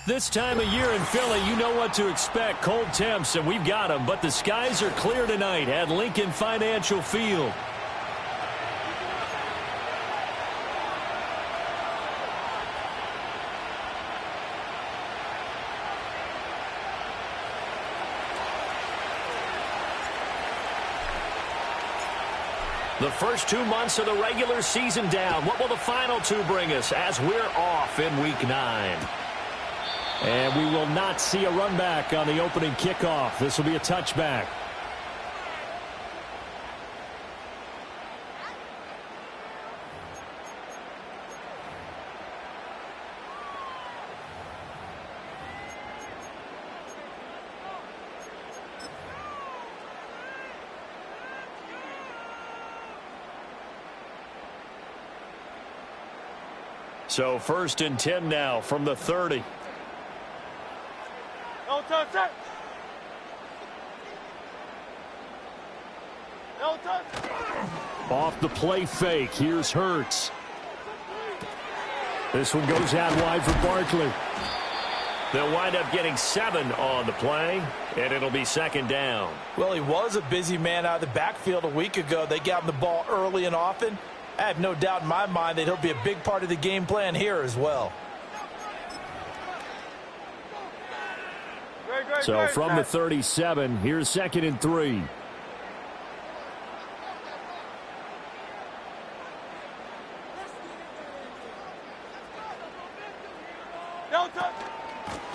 This time of year in Philly, you know what to expect. Cold temps, and we've got them. But the skies are clear tonight at Lincoln Financial Field. The first 2 months of the regular season down. What will the final two bring us as we're off in Week 9? And we will not see a run back on the opening kickoff. This will be a touchback. So 1st and 10 now from the 30. No touch it. No touch. Off the play fake. Here's Hurts. This one goes out wide for Barkley. They'll wind up getting 7 on the play, and it'll be 2nd down. Well, he was a busy man out of the backfield a week ago. They got him the ball early and often. I have no doubt in my mind that he'll be a big part of the game plan here as well. So from the 37, here's 2nd and 3.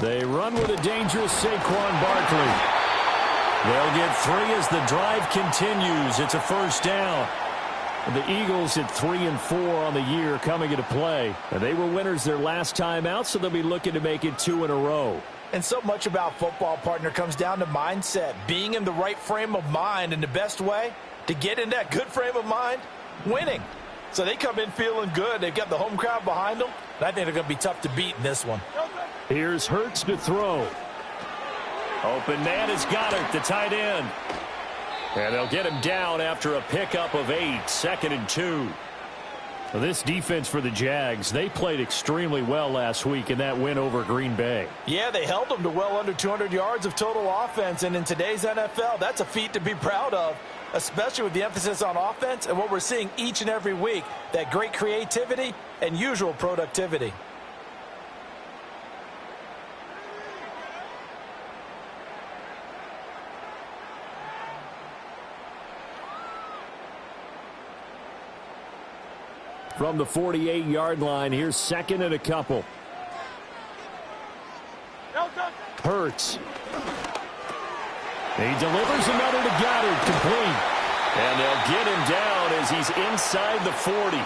They run with a dangerous Saquon Barkley. They'll get 3 as the drive continues. It's a 1st down. The Eagles at 3-4 on the year coming into play. And they were winners their last time out, so they'll be looking to make it 2 in a row. And so much about football, partner, comes down to mindset. Being in the right frame of mind, and the best way to get in that good frame of mind, winning. So they come in feeling good. They've got the home crowd behind them. And I think they're going to be tough to beat in this one. Here's Hurts to throw. Open man has got it, the tight end. And they'll get him down after a pickup of 8, 2nd and 2. Well, this defense for the Jags, they played extremely well last week in that win over Green Bay. Yeah, they held them to well under 200 yards of total offense. And in today's NFL, that's a feat to be proud of, especially with the emphasis on offense and what we're seeing each and every week, that great creativity and usual productivity. From the 48-yard line, here's 2nd and a couple. Hurts. He delivers another to Goddard, complete. And they'll get him down as he's inside the 40.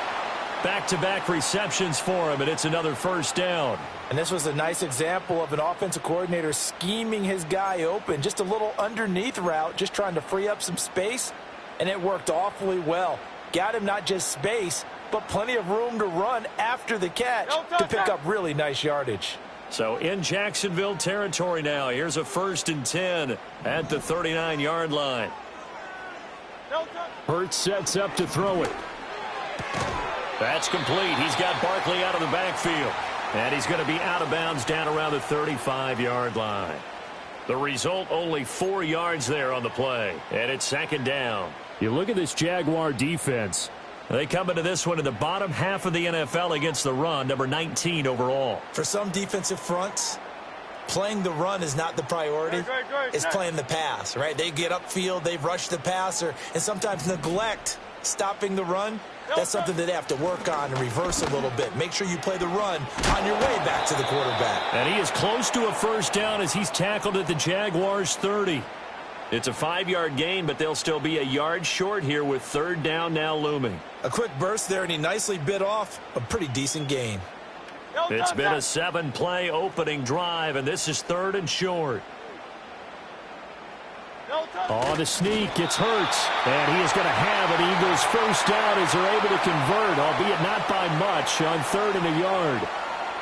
Back-to-back receptions for him, and it's another 1st down. And this was a nice example of an offensive coordinator scheming his guy open. Just a little underneath route, just trying to free up some space, and it worked awfully well. Got him not just space, but plenty of room to run after the catch to pick up really nice yardage. So in Jacksonville territory now. Here's a 1st and 10 at the 39-yard line. Hurts sets up to throw it. That's complete. He's got Barkley out of the backfield. And he's going to be out of bounds down around the 35-yard line. The result, only 4 yards there on the play. And it's 2nd down. You look at this Jaguar defense. They come into this one in the bottom half of the NFL against the run, number 19 overall. For some defensive fronts, playing the run is not the priority. It's playing the pass, right? They get upfield, they rush the passer, and sometimes neglect stopping the run. That's something that they have to work on and reverse a little bit. Make sure you play the run on your way back to the quarterback. And he is close to a 1st down as he's tackled at the Jaguars' 30. It's a 5-yard gain, but they'll still be a yard short here with 3rd down now looming. A quick burst there, and he nicely bit off a pretty decent gain. It's been a 7-play opening drive, and this is 3rd and short. On the sneak, it's Hurts, and he is going to have an Eagles 1st down as they're able to convert, albeit not by much, on 3rd and a yard.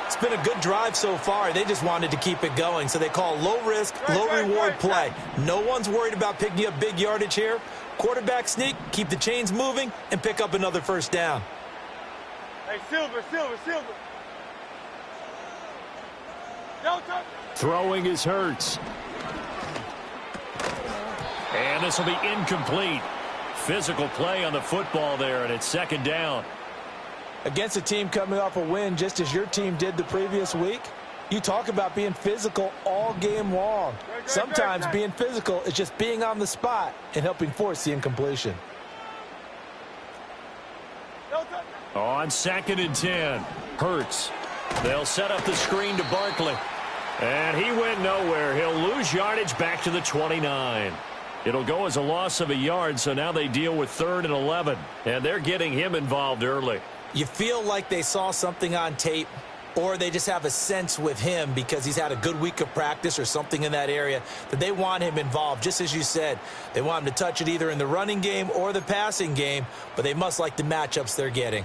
It's been a good drive so far. They just wanted to keep it going, so they call low-risk, low-reward play. No one's worried about picking up big yardage here. Quarterback sneak, keep the chains moving, and pick up another 1st down. Hey, Silver. Throwing is Hurts. And this will be incomplete. Physical play on the football there, and it's second down. Against a team coming off a win, just as your team did the previous week, you talk about being physical all game long. Sometimes being physical is just being on the spot and helping force the incompletion. On 2nd and 10, Hurts. They'll set up the screen to Barkley. And he went nowhere. He'll lose yardage back to the 29. It'll go as a loss of a yard, so now they deal with 3rd and 11. And they're getting him involved early. You feel like they saw something on tape, or they just have a sense with him because he's had a good week of practice or something in that area that they want him involved. Just as you said, they want him to touch it either in the running game or the passing game, but they must like the matchups they're getting.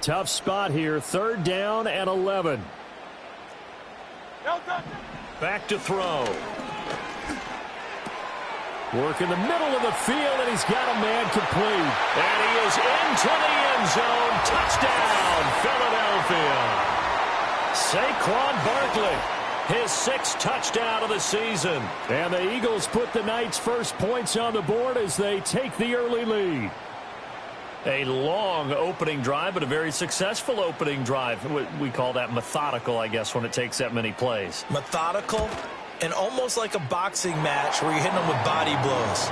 Tough spot here, 3rd down and 11. Back to throw. Work in the middle of the field, and he's got a man complete. And he is into the end zone. Touchdown, Philadelphia. Saquon Barkley, his 6th touchdown of the season. And the Eagles put the night's first points on the board as they take the early lead. A long opening drive, but a very successful opening drive. We call that methodical, I guess, when it takes that many plays. Methodical and almost like a boxing match where you're hitting them with body blows.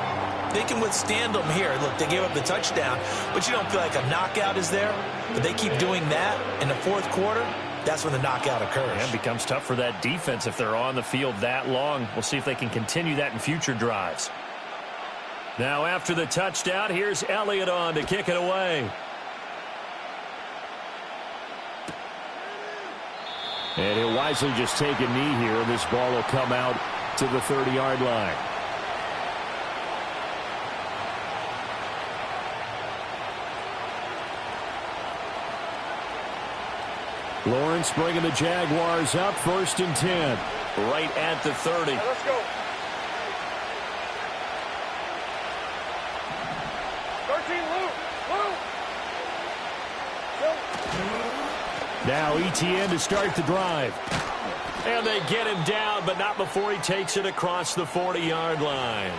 They can withstand them here. Look, they gave up the touchdown, but you don't feel like a knockout is there. But they keep doing that in the 4th quarter. That's when the knockout occurs. And it becomes tough for that defense if they're on the field that long. We'll see if they can continue that in future drives. Now after the touchdown, here's Elliott on to kick it away. And he'll wisely just take a knee here, and this ball will come out to the 30-yard line. Lawrence bringing the Jaguars up, 1st and 10. Right at the 30. Let's go. 13, Lou. Now ETN to start the drive. And they get him down, but not before he takes it across the 40-yard line.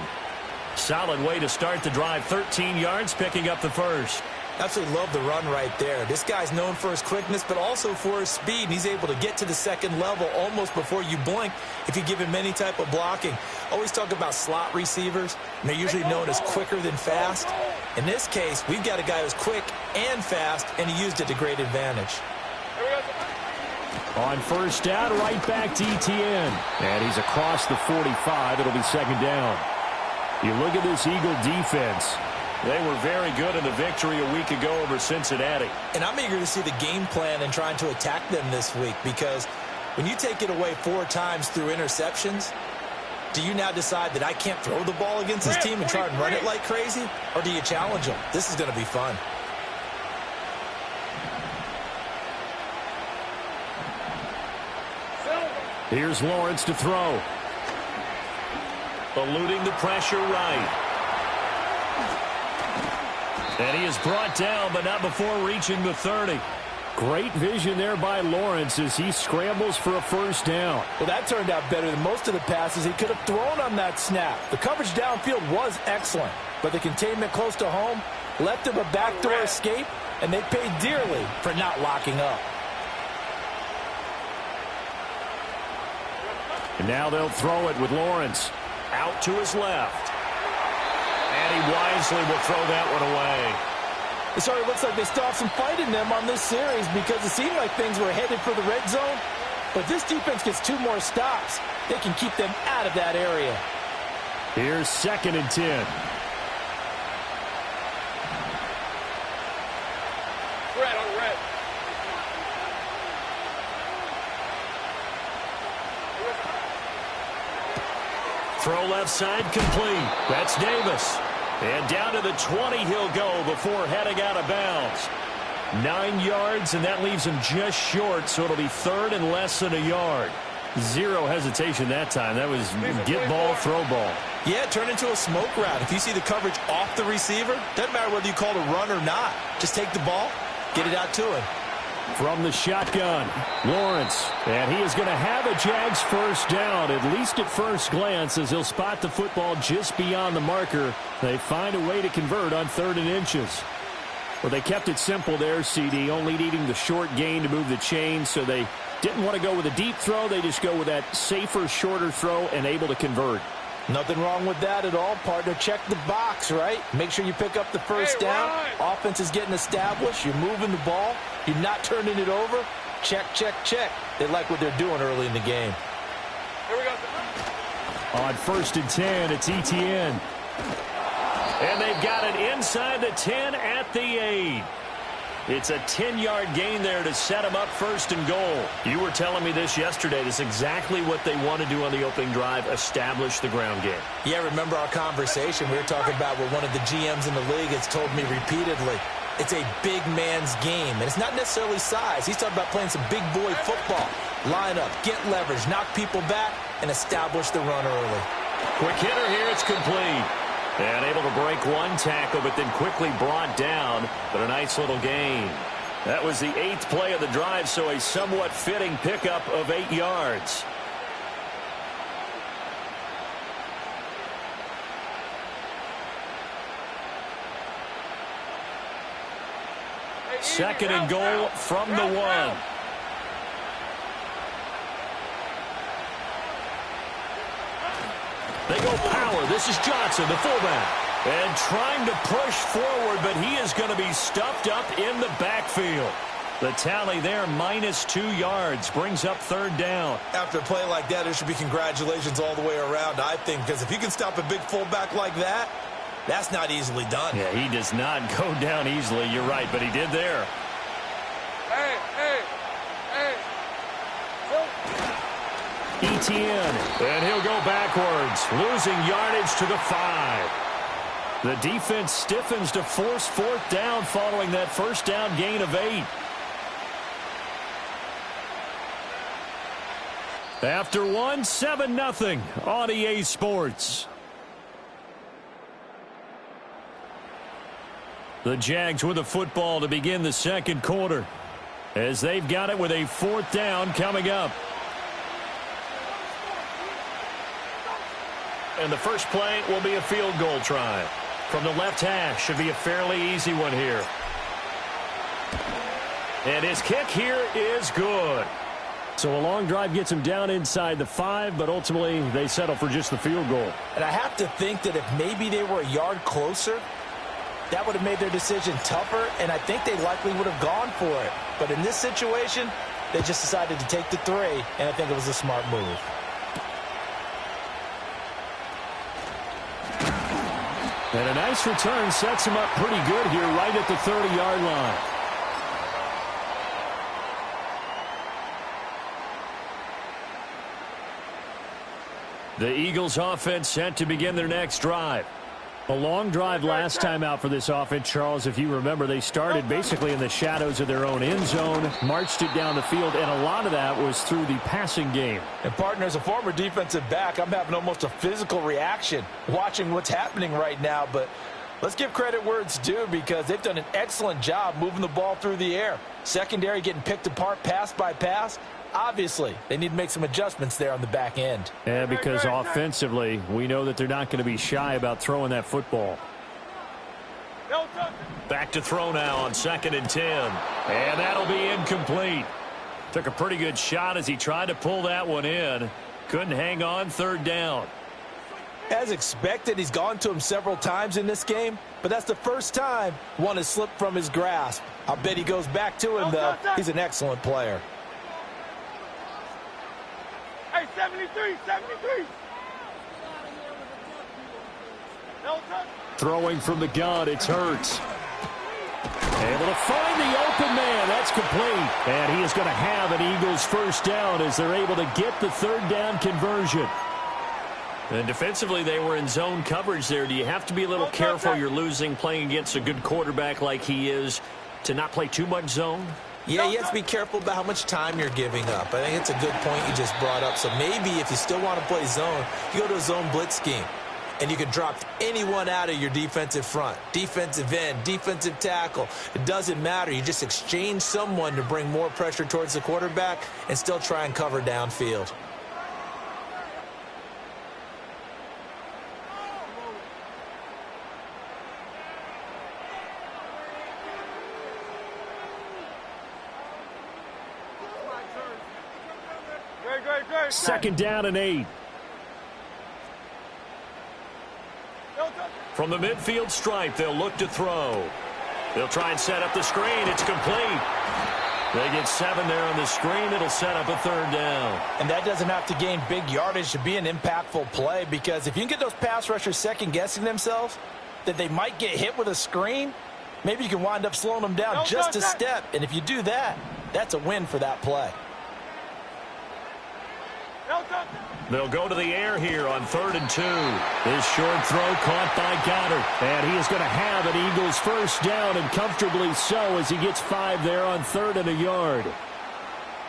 Solid way to start the drive. 13 yards, picking up the first. Absolutely love the run right there. This guy's known for his quickness, but also for his speed. He's able to get to the second level almost before you blink if you give him any type of blocking. Always talk about slot receivers, and they're usually known as quicker than fast. In this case, we've got a guy who's quick and fast, and he used it to great advantage. On 1st down, right back to ETN. And he's across the 45. It'll be 2nd down. You look at this Eagle defense. They were very good in the victory a week ago over Cincinnati. And I'm eager to see the game plan and trying to attack them this week, because when you take it away 4 times through interceptions, do you now decide that I can't throw the ball against this team and try and run it like crazy? Or do you challenge them? This is going to be fun. Here's Lawrence to throw. Eluding the pressure right. And he is brought down, but not before reaching the 30. Great vision there by Lawrence as he scrambles for a 1st down. Well, that turned out better than most of the passes he could have thrown on that snap. The coverage downfield was excellent, but the containment close to home left him a backdoor escape, and they paid dearly for not locking up. And now they'll throw it with Lawrence out to his left. And he wisely will throw that one away. It already looks like they still have some fight in them on this series, because it seemed like things were headed for the red zone. But this defense gets 2 more stops. They can keep them out of that area. Here's 2nd and 10. Red on red. Throw left side complete. That's Davis. And down to the 20 he'll go before heading out of bounds. 9 yards, and that leaves him just short, so it'll be 3rd and less than a yard. 0 hesitation that time. That was get ball, throw ball. Yeah, turn into a smoke route. If you see the coverage off the receiver, doesn't matter whether you call it a run or not. Just take the ball, get it out to him. From the shotgun, Lawrence. And he is going to have a Jags first down, at least at first glance, as he'll spot the football just beyond the marker. They find a way to convert on 3rd and inches. Well, they kept it simple there, CD, only needing the short gain to move the chain, so they didn't want to go with a deep throw. They just go with that safer, shorter throw and able to convert. Nothing wrong with that at all, partner. Check the box, right? Make sure you pick up the first down. Offense is getting established. You're moving the ball. You're not turning it over. Check, check, check. They like what they're doing early in the game. Here we go. On 1st and 10, it's ETN. And they've got it inside the 10 at the 8. It's a 10-yard gain there to set them up 1st and goal. You were telling me this yesterday. This is exactly what they want to do on the opening drive, establish the ground game. Yeah, remember our conversation. We were talking about what one of the GMs in the league has told me repeatedly. It's a big man's game, and it's not necessarily size. He's talking about playing some big boy football. Line up, get leverage, knock people back, and establish the run early. Quick hitter here. It's complete. And able to break one tackle, but then quickly brought down. But a nice little gain. That was the 8th play of the drive, so a somewhat fitting pickup of 8 yards. Second and goal from the 1. They go power. This is Johnson, the fullback. And trying to push forward, but he is going to be stuffed up in the backfield. The tally there, -2 yards, brings up 3rd down. After a play like that, there should be congratulations all the way around, I think, because if you can stop a big fullback like that, that's not easily done. Yeah, he does not go down easily. You're right, but he did there. Hey. ETN, and he'll go backwards, losing yardage to the 5. The defense stiffens to force 4th down following that first down gain of 8. After 1, 7-0 on EA Sports. The Jags with the football to begin the 2nd quarter, as they've got it with a 4th down coming up. And the first play will be a field goal try. From the left hash, should be a fairly easy one here. And his kick here is good. So a long drive gets him down inside the 5, but ultimately they settle for just the field goal. And I have to think that if maybe they were a yard closer, that would have made their decision tougher, and I think they likely would have gone for it. But in this situation, they just decided to take the 3, and I think it was a smart move. And a nice return sets him up pretty good here right at the 30-yard line. The Eagles offense set to begin their next drive. A long drive last time out for this offense, Charles. If you remember, they started basically in the shadows of their own end zone, marched it down the field, and a lot of that was through the passing game. And, partner, as a former defensive back, I'm having almost a physical reaction watching what's happening right now. But let's give credit where it's due, because they've done an excellent job moving the ball through the air. Secondary getting picked apart pass by pass. Obviously, they need to make some adjustments there on the back end. Yeah, because offensively, we know that they're not going to be shy about throwing that football. Back to throw now on 2nd and 10. And that'll be incomplete. Took a pretty good shot as he tried to pull that one in. Couldn't hang on, 3rd down. As expected, he's gone to him several times in this game, but that's the first time one has slipped from his grasp. I'll bet he goes back to him, though. He's an excellent player. Hey, 73. Throwing from the gun, it's Hurts. Able to find the open man. That's complete. And he is going to have an Eagles first down as they're able to get the 3rd down conversion. And defensively, they were in zone coverage there. Do you have to be a little careful? You're losing, playing against a good quarterback like he is, to not play too much zone? Yeah, you have to be careful about how much time you're giving up. I think it's a good point you just brought up. So maybe if you still want to play zone, you go to a zone blitz scheme. and you can drop anyone out of your defensive front. Defensive end, defensive tackle. It doesn't matter. You just exchange someone to bring more pressure towards the quarterback and still try and cover downfield. Second down and 8. From the midfield stripe, they'll look to throw. They'll try and set up the screen. It's complete. They get 7 there on the screen. It'll set up a third down. And that doesn't have to gain big yardage to be an impactful play, because if you can get those pass rushers second-guessing themselves that they might get hit with a screen, maybe you can wind up slowing them down just a step. And if you do that, that's a win for that play. They'll go to the air here on 3rd and 2. This short throw caught by Goddard. And he is going to have an Eagles first down, and comfortably so, as he gets 5 there on 3rd and a yard.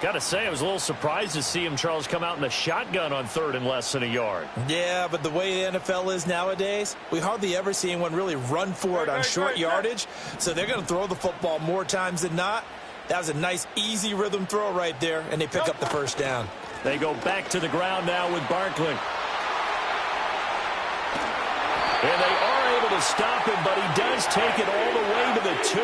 Got to say, I was a little surprised to see him, Charles, come out in a shotgun on 3rd and less than a yard. Yeah, but the way the NFL is nowadays, we hardly ever see anyone really run for it on short yardage. So they're going to throw the football more times than not. That was a nice, easy rhythm throw right there, and they pick up the first down. They go back to the ground now with Barkley. And they are able to stop him, but he does take it all the way to the 2.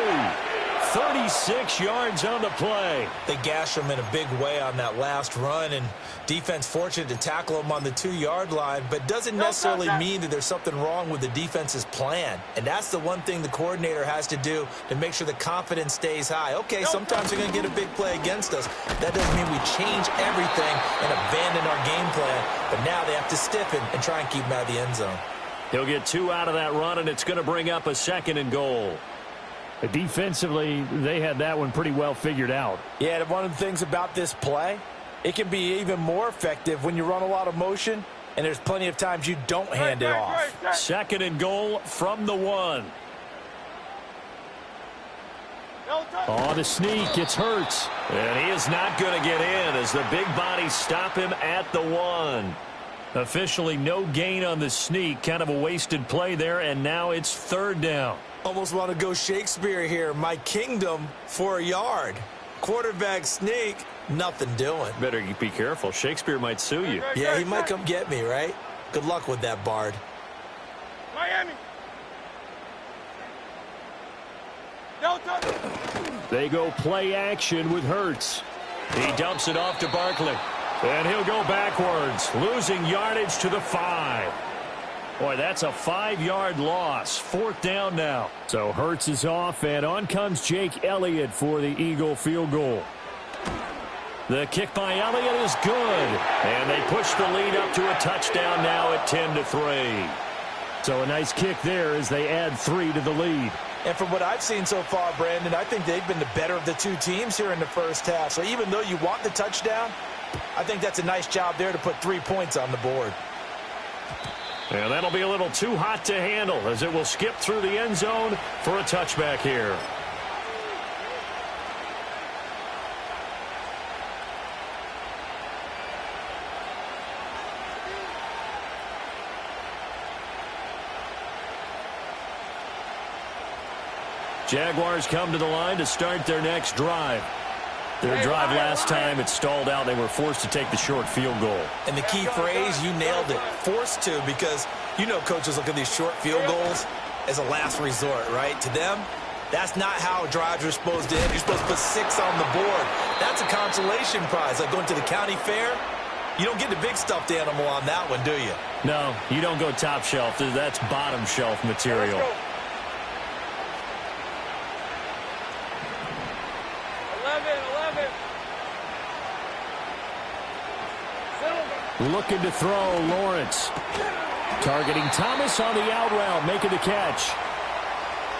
36 yards on the play. They gash him in a big way on that last run, and defense fortunate to tackle him on the 2-yard line, but doesn't necessarily mean that there's something wrong with the defense's plan. And that's the one thing the coordinator has to do to make sure the confidence stays high. Okay, sometimes they're going to get a big play against us. That doesn't mean we change everything and abandon our game plan, but now they have to stiffen and try and keep him out of the end zone. He'll get 2 out of that run, and it's going to bring up a 2nd and goal. Defensively, they had that one pretty well figured out. Yeah, and one of the things about this play, it can be even more effective when you run a lot of motion, and there's plenty of times you don't hand it off. 2nd and goal from the 1. On a sneak, it's Hurts. And he is not going to get in as the big bodies stop him at the 1. Officially no gain on the sneak, kind of a wasted play there, and now it's 3rd down. Almost want to go Shakespeare here. My kingdom for a yard. Quarterback sneak, nothing doing. Better be careful. Shakespeare might sue you. Yeah, he might come get me, right? Good luck with that, Bard. Miami. They go play action with Hurts. He dumps it off to Barkley. And he'll go backwards, losing yardage to the 5. Boy, that's a 5-yard loss. 4th down now. So Hurts is off, and on comes Jake Elliott for the Eagle field goal. The kick by Elliott is good. And they push the lead up to a touchdown now at 10-3. So a nice kick there as they add 3 to the lead. And from what I've seen so far, Brandon, I think they've been the better of the 2 teams here in the first half. So even though you want the touchdown, I think that's a nice job there to put 3 points on the board. And that'll be a little too hot to handle as it will skip through the end zone for a touchback here. Jaguars come to the line to start their next drive. Their drive last time, it stalled out. They were forced to take the short field goal. And the key phrase, you nailed it, forced to, because you know coaches look at these short field goals as a last resort, right? To them, that's not how drives are supposed to end. You're supposed to put 6 on the board. That's a consolation prize. Like going to the county fair, you don't get the big stuffed animal on that one, do you? No, you don't go top shelf. That's bottom shelf material. Looking to throw, Lawrence. Targeting Thomas on the out route, making the catch.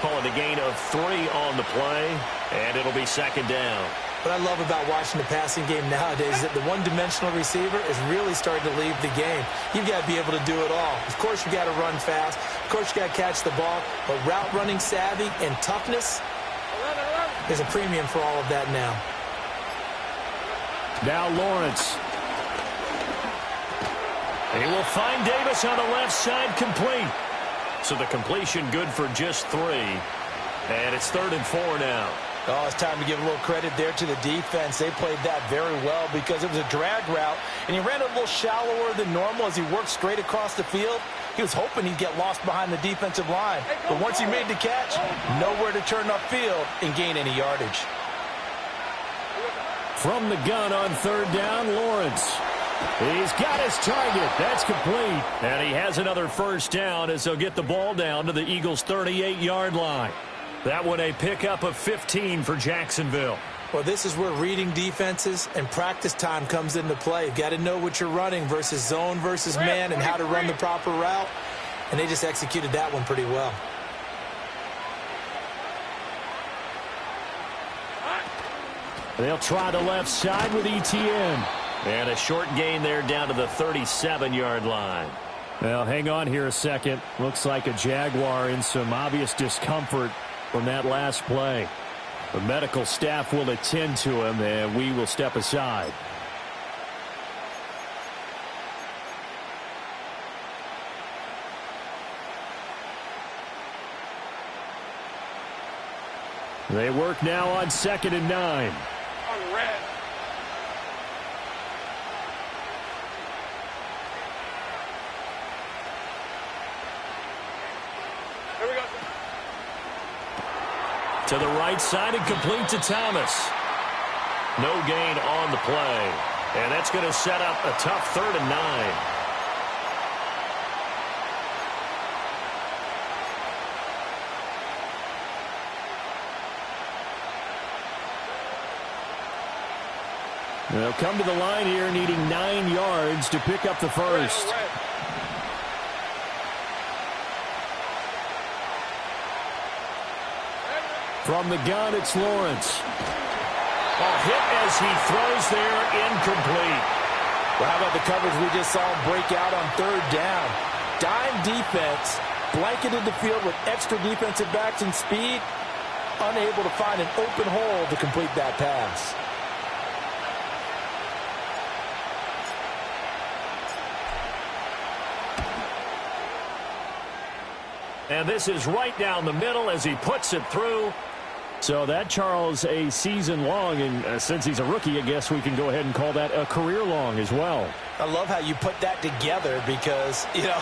Calling a gain of 3 on the play, and it'll be 2nd down. What I love about watching the passing game nowadays is that the one-dimensional receiver is really starting to leave the game. You've got to be able to do it all. Of course, you got to run fast. Of course, you got to catch the ball. But route running savvy and toughness, there's a premium for all of that now. Now Lawrence. He will find Davis on the left side, complete. So the completion good for just 3. And it's 3rd and 4 now. Oh, it's time to give a little credit there to the defense. They played that very well because it was a drag route, and he ran a little shallower than normal as he worked straight across the field. He was hoping he'd get lost behind the defensive line. But once he made the catch, nowhere to turn upfield and gain any yardage. From the gun on 3rd down, Lawrence. He's got his target. That's complete. And he has another first down as they'll get the ball down to the Eagles' 38-yard line. That one a pickup of 15 for Jacksonville. Well, this is where reading defenses and practice time comes into play. You've got to know what you're running versus zone versus man and how to run the proper route. And they just executed that one pretty well. They'll try the left side with ETN. And a short gain there down to the 37-yard line. Well, hang on here a second. Looks like a Jaguar in some obvious discomfort from that last play. The medical staff will attend to him, and we will step aside. They work now on 2nd and 9. On red. Here we go. To the right side and complete to Thomas. No gain on the play. And that's going to set up a tough 3rd and 9. They'll come to the line here needing 9 yards to pick up the first. Red. From the gun, it's Lawrence. A hit as he throws there, incomplete. Well, how about the coverage we just saw him break out on 3rd down? Dime defense, blanketed the field with extra defensive backs and speed, unable to find an open hole to complete that pass. And this is right down the middle as he puts it through. So that, Charles, a season long, and since he's a rookie, I guess we can go ahead and call that a career long as well. I love how you put that together because, you know,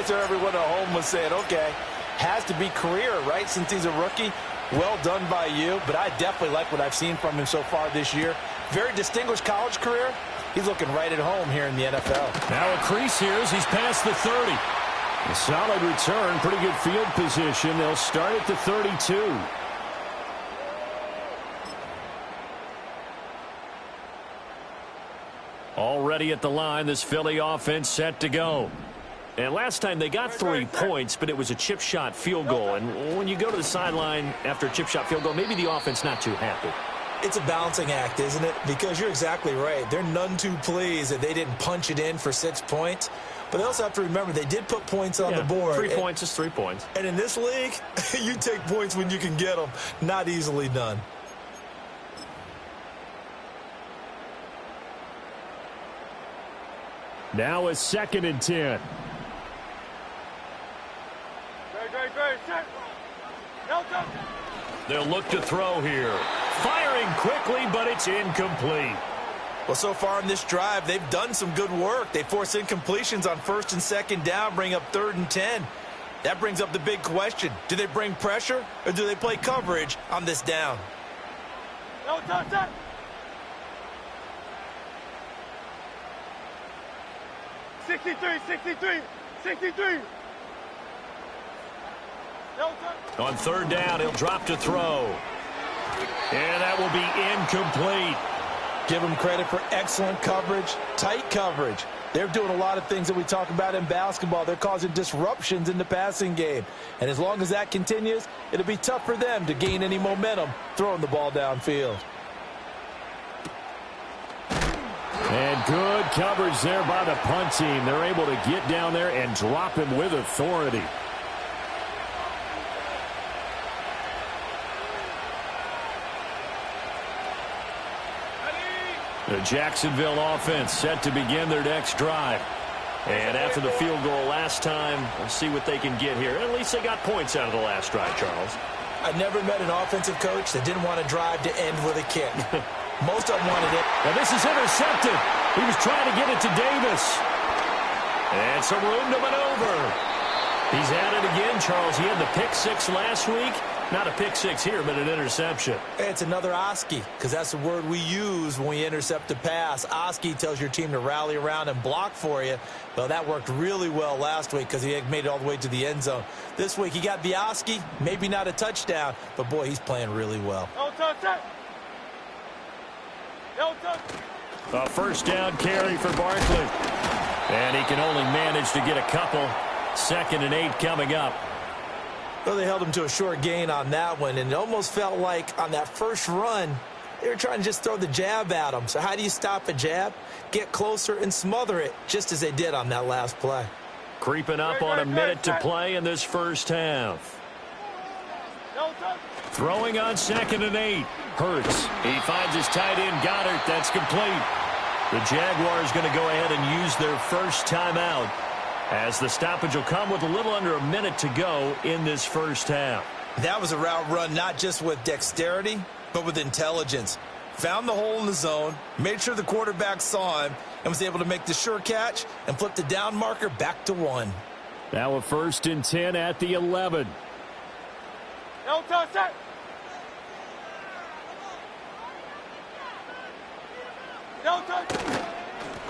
so everyone at home was saying, okay, has to be career, right, since he's a rookie. Well done by you, but I definitely like what I've seen from him so far this year. Very distinguished college career. He's looking right at home here in the NFL. Now a crease here as he's past the 30. A solid return, pretty good field position. They'll start at the 32. Already at the line, this Philly offense set to go. And last time they got 3 points, but it was a chip shot field goal. And when you go to the sideline after a chip shot field goal, maybe the offense not too happy. It's a balancing act, isn't it? Because you're exactly right. They're none too pleased that they didn't punch it in for 6 points. But they also have to remember they did put points on the board. 3 points is 3 points. And in this league, you take points when you can get them. Not easily done. Now a 2nd and 10. Great. Check. Delta. They'll look to throw here. Firing quickly, but it's incomplete. Well, so far in this drive, they've done some good work. They force incompletions on 1st and 2nd down, bring up 3rd and 10. That brings up the big question. Do they bring pressure or do they play coverage on this down? Delta. 63. Delta. On 3rd down, he'll drop to throw. And that will be incomplete. Give them credit for excellent coverage, tight coverage. They're doing a lot of things that we talk about in basketball. They're causing disruptions in the passing game. And as long as that continues, it'll be tough for them to gain any momentum throwing the ball downfield. And good coverage there by the punt team. They're able to get down there and drop him with authority. The Jacksonville offense set to begin their next drive. And after the field goal last time, we'll see what they can get here. At least they got points out of the last drive, Charles. I never met an offensive coach that didn't want to drive to end with a kick. Most of them wanted it. Now this is intercepted. He was trying to get it to Davis. And some room to maneuver. He's at it again, Charles. He had the pick six last week. Not a pick six here, but an interception. It's another Oski, because that's the word we use when we intercept a pass. Oski tells your team to rally around and block for you. Well, that worked really well last week because he had made it all the way to the end zone. This week, he got the Oski, maybe not a touchdown, but, boy, he's playing really well. No touch. No touch. A first down carry for Barkley. And he can only manage to get a couple. 2nd and 8 coming up. Well, they held him to a short gain on that one, and it almost felt like on that first run, they were trying to just throw the jab at him. So how do you stop a jab? Get closer and smother it, just as they did on that last play. Creeping up on a minute to play in this first half. No touch. Throwing on 2nd and 8. Hurts. He finds his tight end, Goddard. That's complete. The Jaguars going to go ahead and use their first timeout, as the stoppage will come with a little under a minute to go in this first half. That was a route run not just with dexterity, but with intelligence. Found the hole in the zone, made sure the quarterback saw him, and was able to make the sure catch and flip the down marker back to 1. Now a 1st and 10 at the 11. No touch. No touch.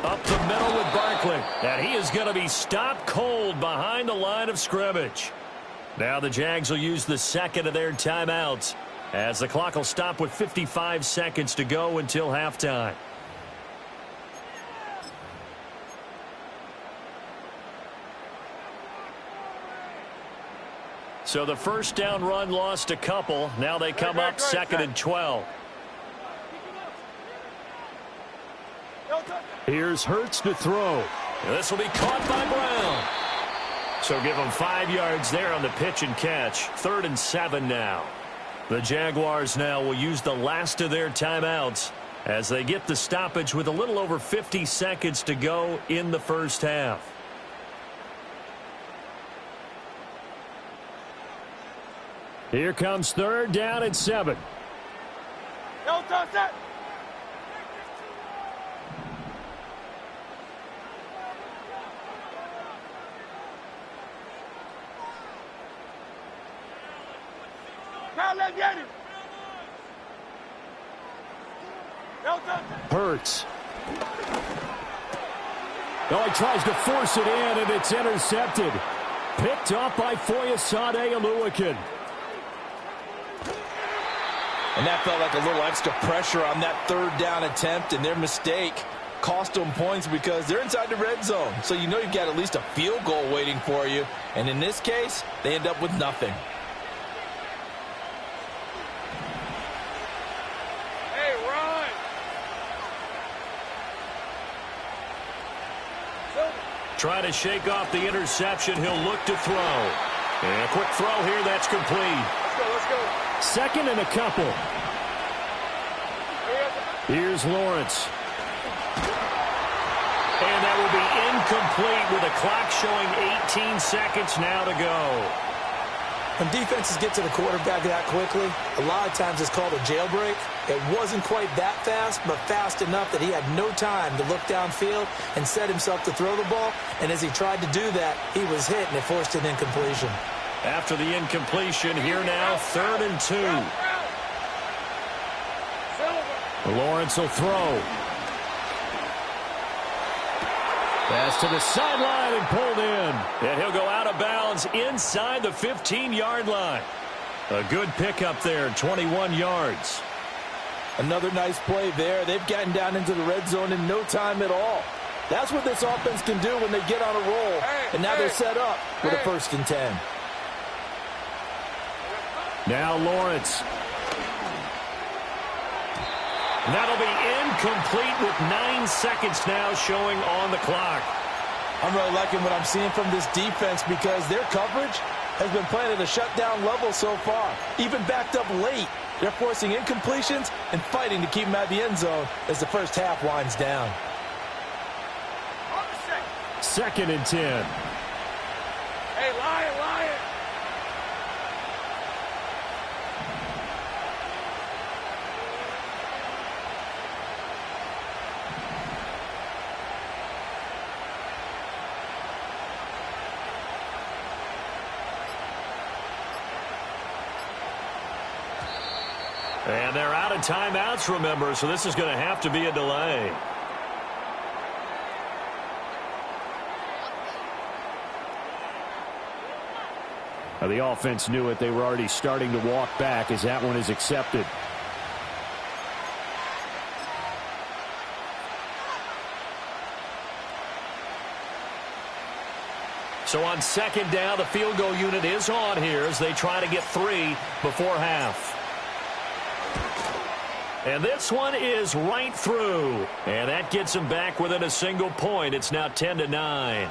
Up the middle with Barkley. And he is going to be stopped cold behind the line of scrimmage. Now the Jags will use the 2nd of their timeouts, as the clock will stop with 55 seconds to go until halftime. So the first down run lost a couple. Now they come up 2nd and 12. Here's Hurts to throw. This will be caught by Brown. So give them 5 yards there on the pitch and catch. 3rd and 7 now. The Jaguars now will use the last of their timeouts as they get the stoppage with a little over 50 seconds to go in the first half. Here comes 3rd down and 7. No touch. Hurts. Oh, he tries to force it in, and it's intercepted. Picked up by Foyesade Oluwakin. And that felt like a little extra pressure on that 3rd down attempt, and their mistake cost them points because they're inside the red zone. So you know you've got at least a field goal waiting for you. And in this case, they end up with nothing. Try to shake off the interception. He'll look to throw. And a quick throw here. That's complete. Let's go. 2nd and a couple. Here's Lawrence. And that will be incomplete with the clock showing 18 seconds now to go. When defenses get to the quarterback that quickly, a lot of times it's called a jailbreak. It wasn't quite that fast, but fast enough that he had no time to look downfield and set himself to throw the ball. And as he tried to do that, he was hit, and it forced an incompletion. After the incompletion, here now, 3rd and 2. Lawrence will throw. Pass to the sideline and pulled in. And he'll go out of bounds inside the 15-yard line. A good pickup there, 21 yards. Another nice play there. They've gotten down into the red zone in no time at all. That's what this offense can do when they get on a roll. And now they're set up with a 1st and 10. Now Lawrence. That'll be incomplete with 9 seconds now showing on the clock. I'm really liking what I'm seeing from this defense because their coverage has been playing at a shutdown level so far. Even backed up late, they're forcing incompletions and fighting to keep them out of the end zone as the first half winds down. 2nd and 10. Hey, Lion, Lion. And they're out of timeouts, remember, so this is going to have to be a delay. The offense knew it. They were already starting to walk back as that one is accepted. So on 2nd down, the field goal unit is on here as they try to get 3 before half. And this one is right through. And that gets them back within a single point. It's now 10-9.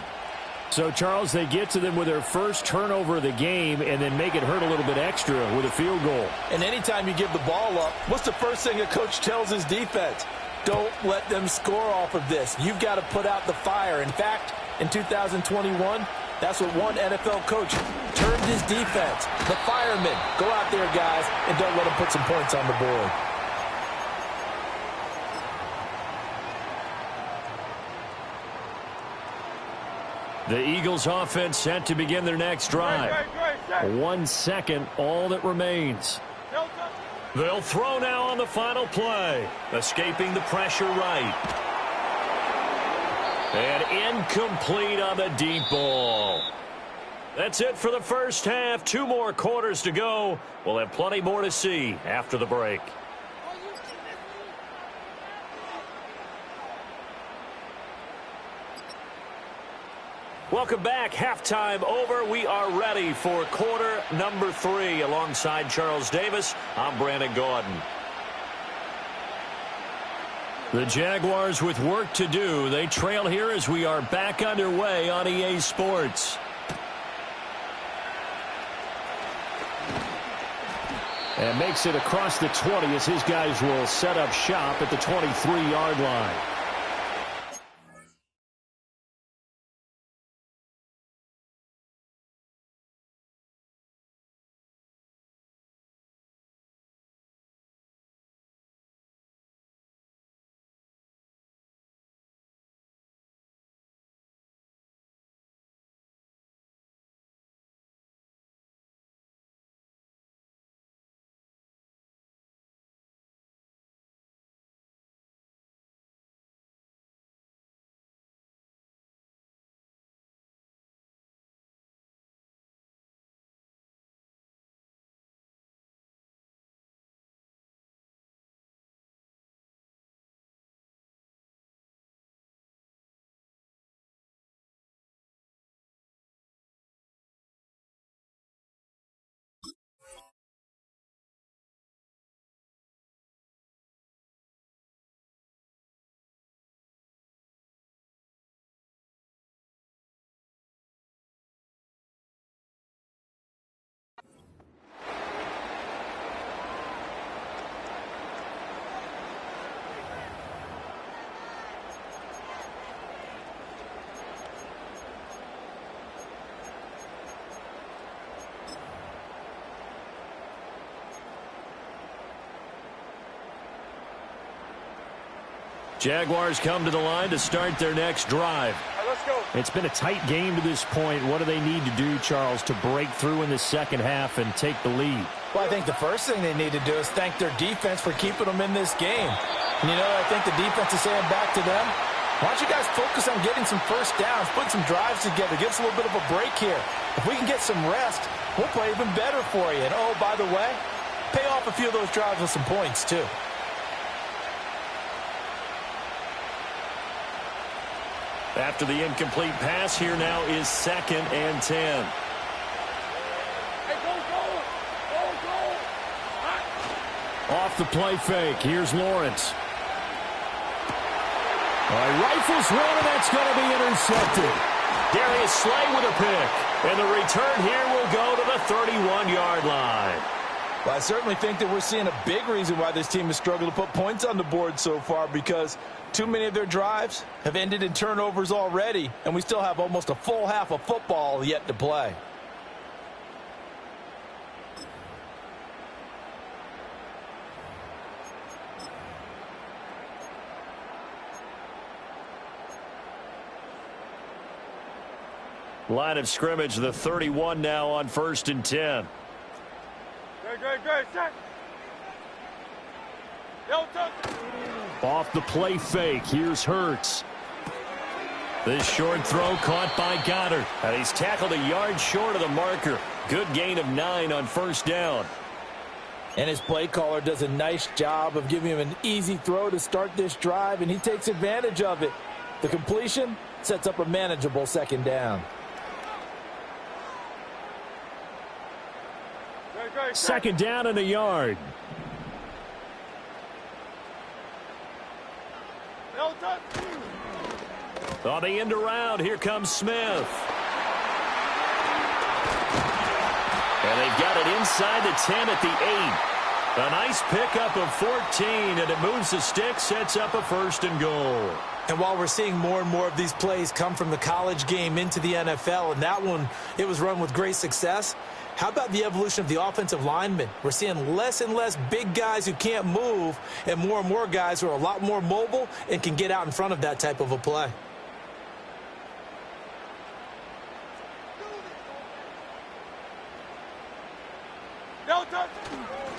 So, Charles, they get to them with their first turnover of the game and then make it hurt a little bit extra with a field goal. And anytime you give the ball up, what's the first thing a coach tells his defense? Don't let them score off of this. You've got to put out the fire. In fact, in 2021, that's what one NFL coach termed his defense. The firemen. Go out there, guys, and don't let them put some points on the board. The Eagles offense set to begin their next drive. 1 second, all that remains. They'll throw now on the final play. Escaping the pressure right. And incomplete on the deep ball. That's it for the first half. 2 more quarters to go. We'll have plenty more to see after the break. Welcome back. Halftime over. We are ready for quarter number 3. Alongside Charles Davis, I'm Brandon Gordon. The Jaguars with work to do. They trail here as we are back underway on EA Sports. And makes it across the 20 as his guys will set up shop at the 23-yard line. Jaguars come to the line to start their next drive. Let's go. It's been a tight game to this point. What do they need to do, Charles, to break through in the second half and take the lead? Well, I think the first thing they need to do is thank their defense for keeping them in this game. And, I think the defense is saying back to them, why don't you guys focus on getting some first downs, put some drives together, give us a little bit of a break here. If we can get some rest, we'll play even better for you. And, oh, by the way, pay off a few of those drives with some points, too. After the incomplete pass, here now is 2nd and 10. Hey, go. Off the play fake, here's Lawrence. Rifles one, and that's going to be intercepted. Darius Slay with a pick. And the return here will go to the 31-yard line. Well, I certainly think that we're seeing a big reason why this team has struggled to put points on the board so far, because too many of their drives have ended in turnovers already, and we still have almost a full half of football yet to play. Line of scrimmage, the 31 now on 1st and 10. Great, set. Off the play fake, here's Hurts. This short throw caught by Goddard. And he's tackled a yard short of the marker. Good gain of 9 on 1st down. And his play caller does a nice job of giving him an easy throw to start this drive, and he takes advantage of it. The completion sets up a manageable 2nd down. 2nd down and a yard. On the end around, here comes Smith. And they've got it inside the 10 at the 8. A nice pickup of 14, and it moves the stick, sets up a 1st and goal. And while we're seeing more and more of these plays come from the college game into the NFL, and that one, it was run with great success, how about the evolution of the offensive linemen? We're seeing less and less big guys who can't move, and more guys who are a lot more mobile and can get out in front of that type of a play.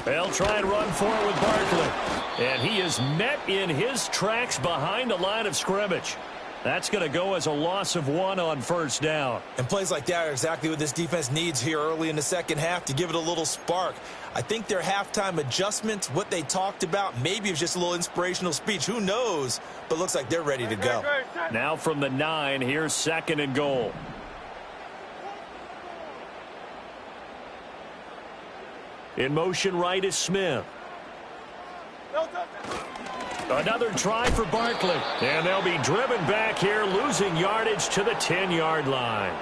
They'll try and run for it with Barkley. And he is met in his tracks behind the line of scrimmage. That's going to go as a loss of 1 on 1st down. And plays like that are exactly what this defense needs here early in the 2nd half to give it a little spark. I think their halftime adjustments, what they talked about, maybe it was just a little inspirational speech. Who knows? But looks like they're ready to go. Now from the 9, here's 2nd and goal. In motion right is Smith. Another try for Barkley. And they'll be driven back here, losing yardage to the 10-yard line.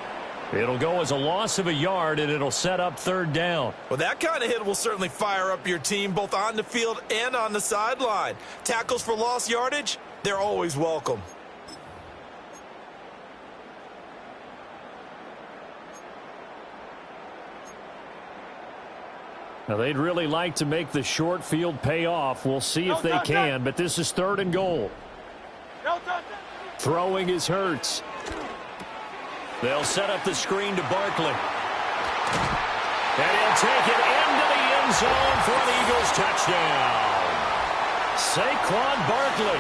It'll go as a loss of a yard, and it'll set up 3rd down. Well, that kind of hit will certainly fire up your team, both on the field and on the sideline. Tackles for lost yardage, they're always welcome. Now, they'd really like to make the short field pay off. We'll see if they can, but this is 3rd and goal. Throwing is Hurts. They'll set up the screen to Barkley. And he'll take it into the end zone for an Eagles touchdown. Saquon Barkley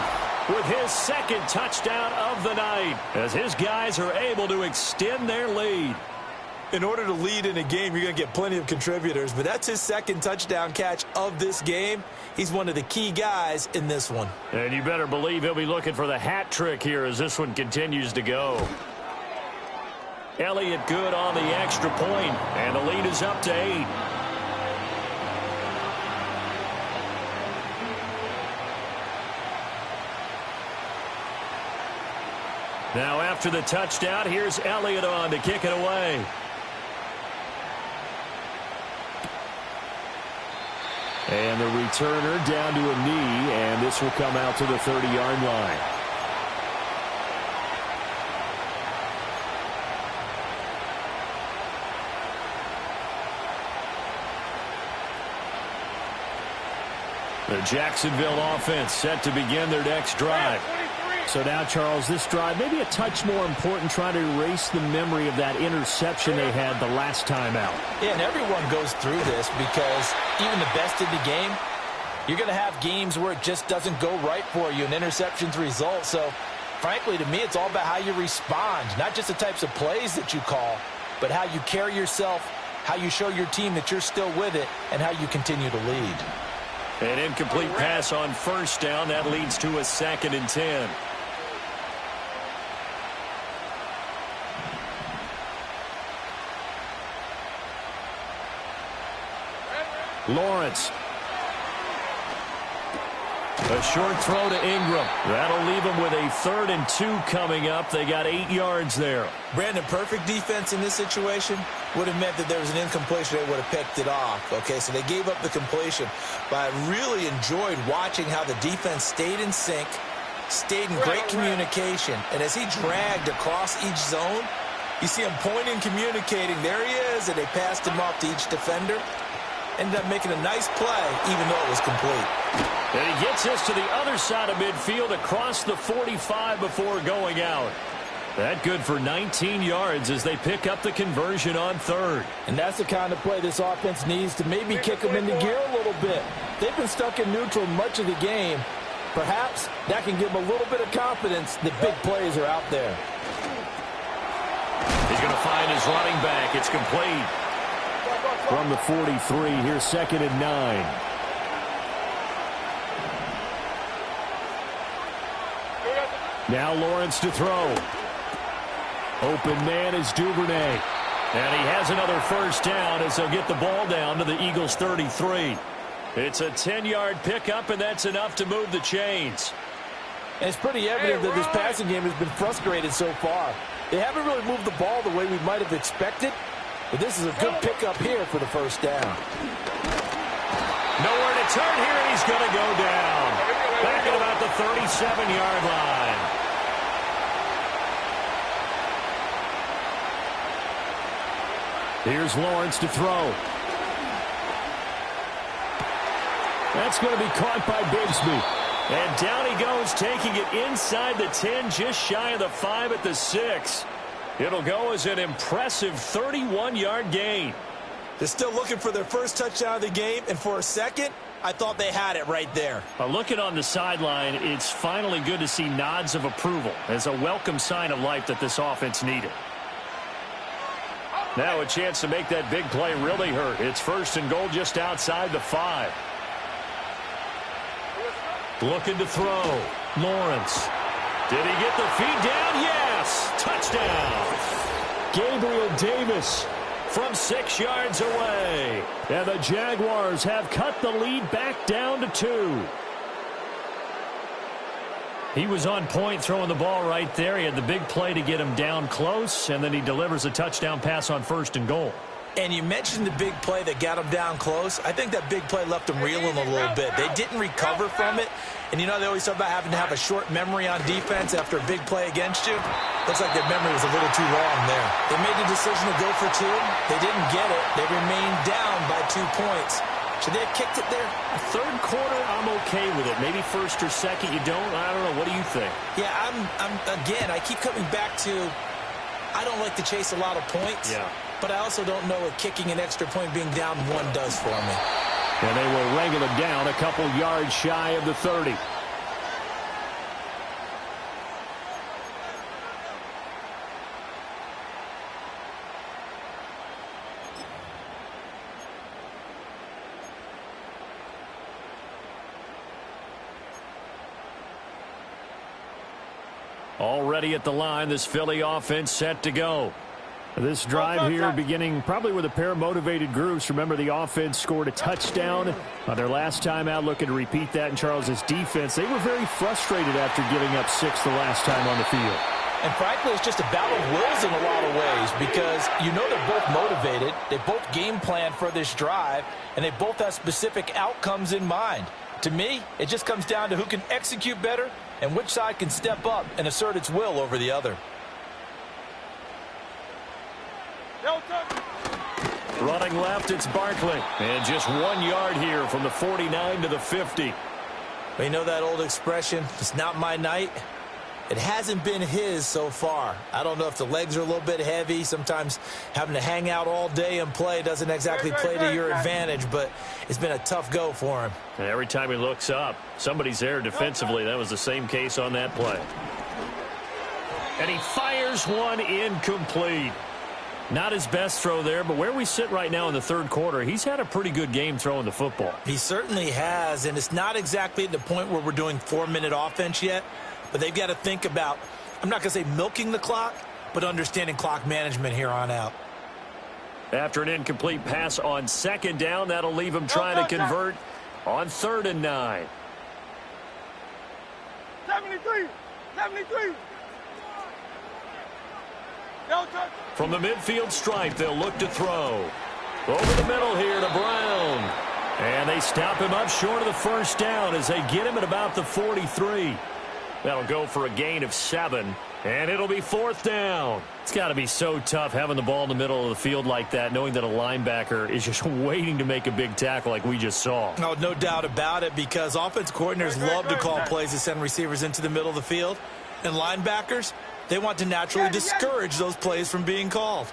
with his 2nd touchdown of the night, as his guys are able to extend their lead. In order to lead in a game, you're going to get plenty of contributors, but that's his 2nd touchdown catch of this game. He's one of the key guys in this one. And you better believe he'll be looking for the hat trick here as this one continues to go. Elliott good on the extra point, and the lead is up to 8. Now after the touchdown, here's Elliott on to kick it away. And the returner down to a knee, and this will come out to the 30-yard line. The Jacksonville offense set to begin their next drive. So now, Charles, this drive maybe a touch more important, trying to erase the memory of that interception they had the last time out. Yeah, and everyone goes through this because even the best in the game, you're going to have games where it just doesn't go right for you, and interceptions result. So, frankly, to me, it's all about how you respond, not just the types of plays that you call, but how you carry yourself, how you show your team that you're still with it, and how you continue to lead. An incomplete pass on 1st down. That leads to a 2nd and 10. A short throw to Ingram. That'll leave them with a 3rd and 2 coming up. They got 8 yards there. Brandon, perfect defense in this situation would have meant that there was an incompletion. They would have picked it off. Okay, so they gave up the completion. But I really enjoyed watching how the defense stayed in sync, stayed in great communication. And as he dragged across each zone, you see him pointing, communicating. There he is, and they passed him off to each defender. Ended up making a nice play, even though it was complete. And he gets this to the other side of midfield across the 45 before going out. That good for 19 yards as they pick up the conversion on 3rd. And that's the kind of play this offense needs to maybe kick them into gear a little bit. They've been stuck in neutral much of the game. Perhaps that can give them a little bit of confidence that big plays are out there. He's going to find his running back. It's complete. From the 43, here's 2nd and 9. Now Lawrence to throw. Open man is Duvernay. And he has another first down as they'll get the ball down to the Eagles' 33. It's a 10-yard pickup, and that's enough to move the chains. And it's pretty evident that this passing game has been frustrated so far. They haven't really moved the ball the way we might have expected. But this is a good pickup here for the first down. Nowhere to turn here, and he's going to go down. Back at about the 37-yard line. Here's Lawrence to throw. That's going to be caught by Bigsby. And down he goes, taking it inside the 10, just shy of the 5 at the 6. It'll go as an impressive 31-yard gain. They're still looking for their first touchdown of the game, and for a second, I thought they had it right there. Looking on the sideline, it's finally good to see nods of approval as a welcome sign of life that this offense needed. Now a chance to make that big play really hurt. It's 1st and goal just outside the 5. Looking to throw. Lawrence. Did he get the feed down? Yes! Touchdown! Gabriel Davis from 6 yards away. And the Jaguars have cut the lead back down to 2. He was on point throwing the ball right there. He had the big play to get him down close, and then he delivers a touchdown pass on 1st and goal. And you mentioned the big play that got him down close. I think that big play left him reeling a little bit. They didn't recover from it. And, you know, they always talk about having to have a short memory on defense after a big play against you. Looks like their memory was a little too long there. They made the decision to go for 2. They didn't get it. They remained down by 2 points. Should they have kicked it there? Third quarter, I'm okay with it. Maybe 1st or 2nd, you don't. I don't know. What do you think? Yeah, again, I keep coming back to I don't like to chase a lot of points. Yeah. But I also don't know what kicking an extra point being down 1 does for me. And they will wrangle him down a couple yards shy of the 30. Already at the line, this Philly offense set to go. This drive here beginning probably with a pair of motivated groups. Remember, the offense scored a touchdown on their last time out. Looking to repeat that in Charles's defense. They were very frustrated after giving up 6 the last time on the field. And frankly, it's just a battle of wills in a lot of ways because you know they're both motivated. They both game plan for this drive, and they both have specific outcomes in mind. To me, it just comes down to who can execute better and which side can step up and assert its will over the other. Running left, it's Barkley. And just 1 yard here from the 49 to the 50. Well, you know that old expression, it's not my night. It hasn't been his so far. I don't know if the legs are a little bit heavy. Sometimes having to hang out all day and play doesn't exactly play to your advantage, but it's been a tough go for him. And every time he looks up, somebody's there defensively. That was the same case on that play. And he fires one incomplete. Not his best throw there, but where we sit right now in the third quarter, he's had a pretty good game throwing the football. He certainly has, and it's not exactly at the point where we're doing 4-minute offense yet, but they've got to think about, I'm not going to say milking the clock, but understanding clock management here on out. After an incomplete pass on second down, that'll leave him trying to convert on 3rd and 9. 73. 73. From the midfield stripe, they'll look to throw. Over the middle here to Brown. And they stop him up short of the first down as they get him at about the 43. That'll go for a gain of 7, and it'll be 4th down. It's got to be so tough having the ball in the middle of the field like that, knowing that a linebacker is just waiting to make a big tackle like we just saw. Oh, no doubt about it, because offense coordinators love to call plays to send receivers into the middle of the field. And linebackers, they want to naturally discourage those plays from being called.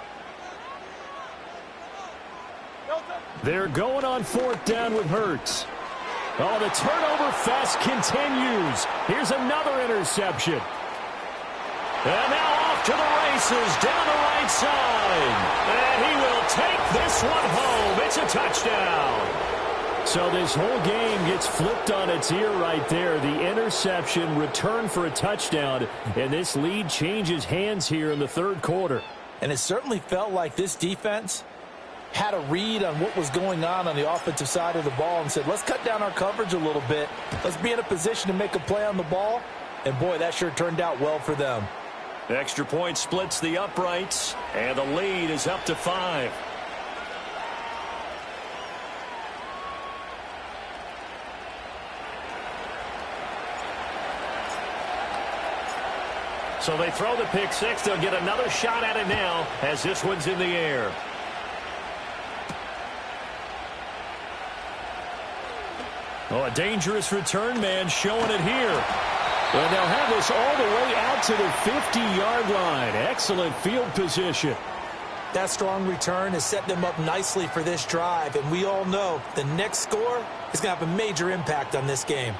They're going on 4th down with Hurts. Oh, the turnover fest continues. Here's another interception. And now off to the races down the right side. And he will take this one home. It's a touchdown. So this whole game gets flipped on its ear right there. The interception, return for a touchdown. And this lead changes hands here in the 3rd quarter. And it certainly felt like this defense had a read on what was going on the offensive side of the ball and said, let's cut down our coverage a little bit. Let's be in a position to make a play on the ball. And, boy, that sure turned out well for them. Extra point splits the uprights, and the lead is up to 5. So they throw the pick 6. They'll get another shot at it now as this one's in the air. Oh, a dangerous return man showing it here. And they'll have this all the way out to the 50-yard line. Excellent field position. That strong return has set them up nicely for this drive, and we all know the next score is going to have a major impact on this game.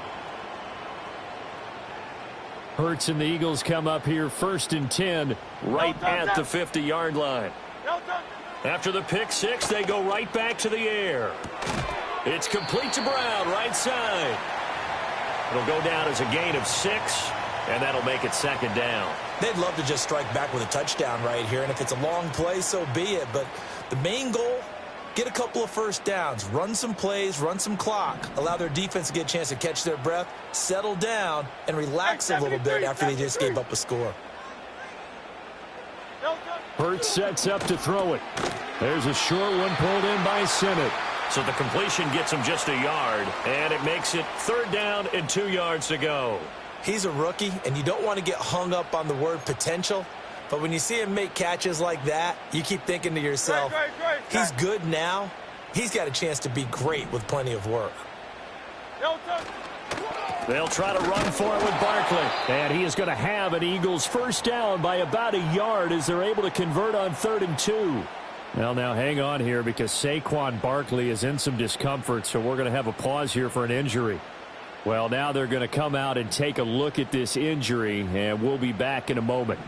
Hurts and the Eagles come up here 1st and 10, right at the 50-yard line. After the pick 6, they go right back to the air. It's complete to Brown, right side. It'll go down as a gain of 6, and that'll make it 2nd down. They'd love to just strike back with a touchdown right here, and if it's a long play, so be it. But the main goal, get a couple of first downs, run some plays, run some clock, allow their defense to get a chance to catch their breath, settle down, and relax a little bit after they just gave up a score. Hurts sets up to throw it. There's a short one pulled in by Sinnott. So the completion gets him just a yard, and it makes it 3rd down and 2 yards to go. He's a rookie, and you don't want to get hung up on the word potential. But when you see him make catches like that, you keep thinking to yourself, he's good now. He's got a chance to be great with plenty of work. They'll try to run for it with Barkley. And he is going to have an Eagles 1st down by about a yard as they're able to convert on 3rd and 2. Well, now hang on here because Saquon Barkley is in some discomfort, so we're going to have a pause here for an injury. Well, now they're going to come out and take a look at this injury, and we'll be back in a moment.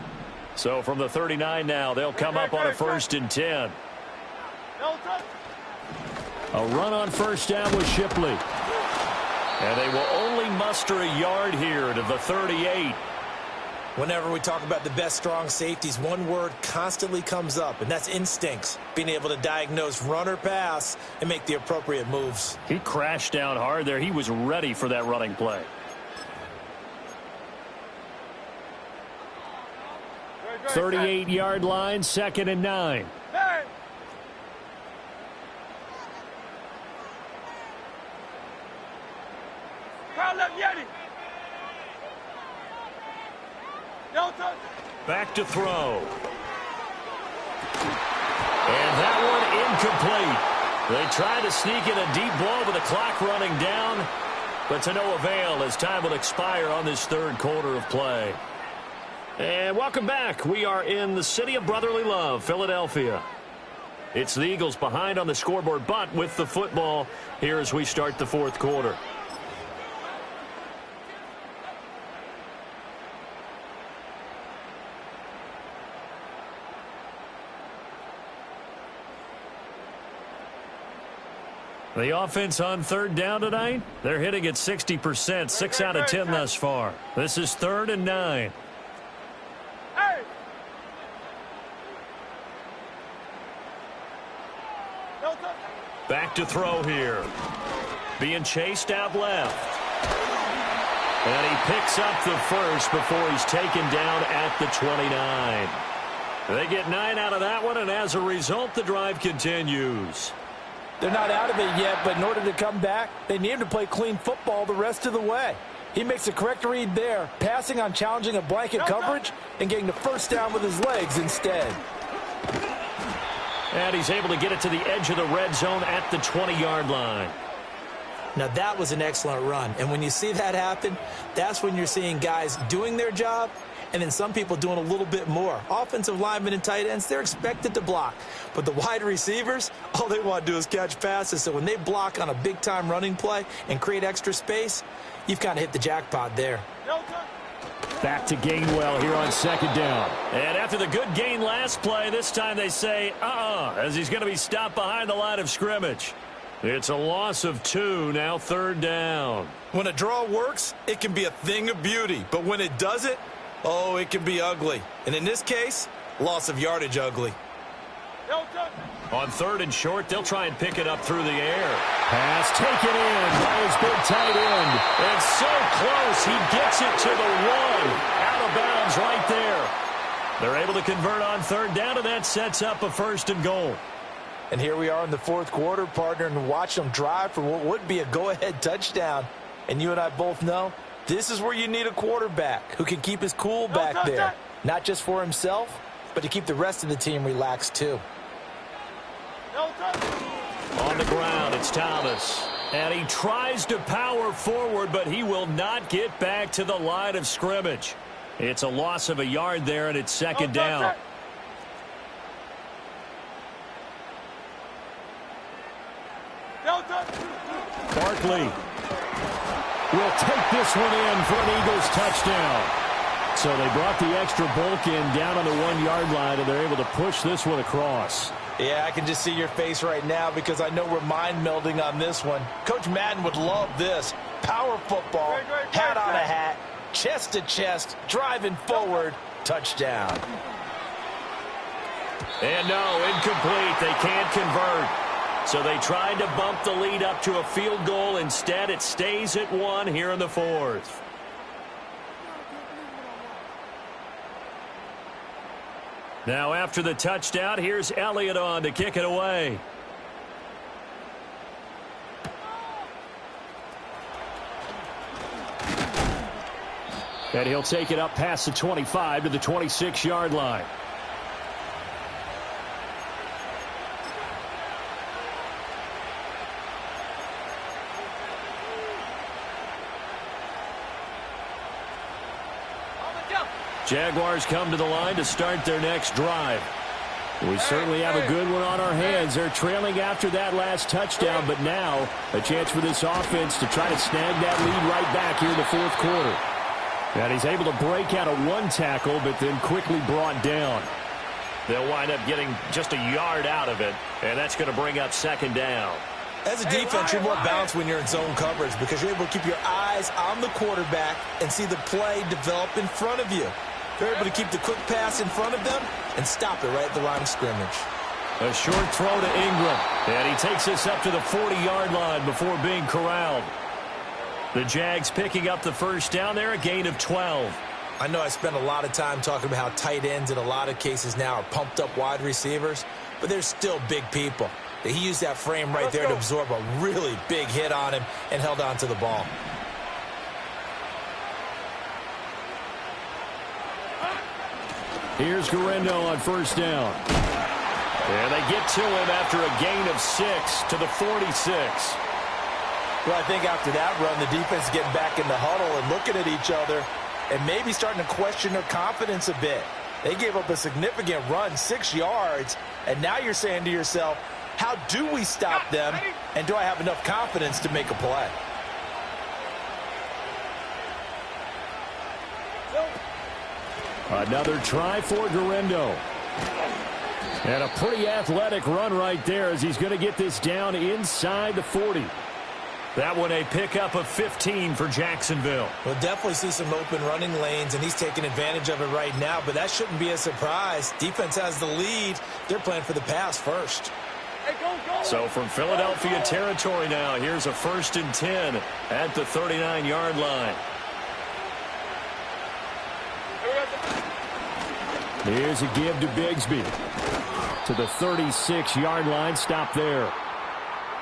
So from the 39 now, they'll come up on a 1st and 10. A run on 1st down with Shipley. And they will only muster a yard here to the 38. Whenever we talk about the best strong safeties, one word constantly comes up, and that's instincts. Being able to diagnose run or pass and make the appropriate moves. He crashed down hard there. He was ready for that running play. 38-yard line, 2nd and 9. Back to throw. And that one incomplete. They tried to sneak in a deep blow with the clock running down, but to no avail as time will expire on this 3rd quarter of play. And welcome back. We are in the city of brotherly love, Philadelphia. It's the Eagles behind on the scoreboard, but with the football here as we start the 4th quarter. The offense on 3rd down tonight, they're hitting at 60%, 6 out of 10 thus far. This is 3rd and 9. Back to throw here. Being chased out left. And he picks up the first before he's taken down at the 29. They get 9 out of that one, and as a result, the drive continues. They're not out of it yet, but in order to come back, they need him to play clean football the rest of the way. He makes a correct read there, passing on challenging a blanket coverage and getting the first down with his legs instead. And he's able to get it to the edge of the red zone at the 20-yard line. Now, that was an excellent run. And when you see that happen, that's when you're seeing guys doing their job and then some people doing a little bit more. Offensive linemen and tight ends, they're expected to block. But the wide receivers, all they want to do is catch passes. So when they block on a big-time running play and create extra space, you've kind of hit the jackpot there. Back to Gainwell here on second down. And after the good gain last play, this time they say, as he's going to be stopped behind the line of scrimmage. It's a loss of 2, now third down. When a draw works, it can be a thing of beauty. But when it doesn't, oh, it can be ugly. And in this case, loss of yardage ugly. On third and short, they'll try and pick it up through the air. Pass taken in by his big tight end. And so close, he gets it to the 1. Out of bounds right there. They're able to convert on third down, and that sets up a first and goal. And here we are in the fourth quarter, partner, and watch them drive for what would be a go-ahead touchdown. And you and I both know this is where you need a quarterback who can keep his cool back there. Not just for himself, but to keep the rest of the team relaxed too. On the ground, it's Thomas. And he tries to power forward, but he will not get back to the line of scrimmage. It's a loss of a yard there, and it's second down. Barkley will take this one in for an Eagles touchdown. So they brought the extra bulk in down on the 1-yard line, and they're able to push this one across. Yeah, I can just see your face right now because I know we're mind melding on this one. Coach Madden would love this. Power football, hat on a hat, chest to chest, driving forward, touchdown. And no, incomplete. They can't convert. So they tried to bump the lead up to a field goal. Instead, it stays at 1 here in the fourth. Now after the touchdown, here's Elliott on to kick it away. And he'll take it up past the 25 to the 26-yard line. Jaguars come to the line to start their next drive. We certainly have a good one on our hands. They're trailing after that last touchdown, but now a chance for this offense to try to snag that lead right back here in the fourth quarter. And he's able to break out a 1 tackle, but then quickly brought down. They'll wind up getting just a yard out of it, and that's going to bring up second down. As a defense, you're more balanced when you're in zone coverage because you're able to keep your eyes on the quarterback and see the play develop in front of you. They're able to keep the quick pass in front of them and stop it right at the line of scrimmage. A short throw to Ingram, and he takes us up to the 40-yard line before being corralled. The Jags picking up the first down there, a gain of 12. I know I spent a lot of time talking about how tight ends in a lot of cases now are pumped up wide receivers, but they're still big people. He used that frame right there to absorb a really big hit on him and held on to the ball. Here's Guerrero on first down. And they get to him after a gain of 6 to the 46. Well, I think after that run, the defense is getting back in the huddle and looking at each other and maybe starting to question their confidence a bit. They gave up a significant run, 6 yards, and now you're saying to yourself, how do we stop them, and do I have enough confidence to make a play? Another try for Guerrero. And a pretty athletic run right there as he's going to get this down inside the 40. That one a pickup of 15 for Jacksonville. We'll definitely see some open running lanes, and he's taking advantage of it right now, but that shouldn't be a surprise. Defense has the lead. They're playing for the pass first. So from Philadelphia territory now, here's a 1st and 10 at the 39-yard line. Here's a give to Bigsby. To the 36-yard line. Stop there.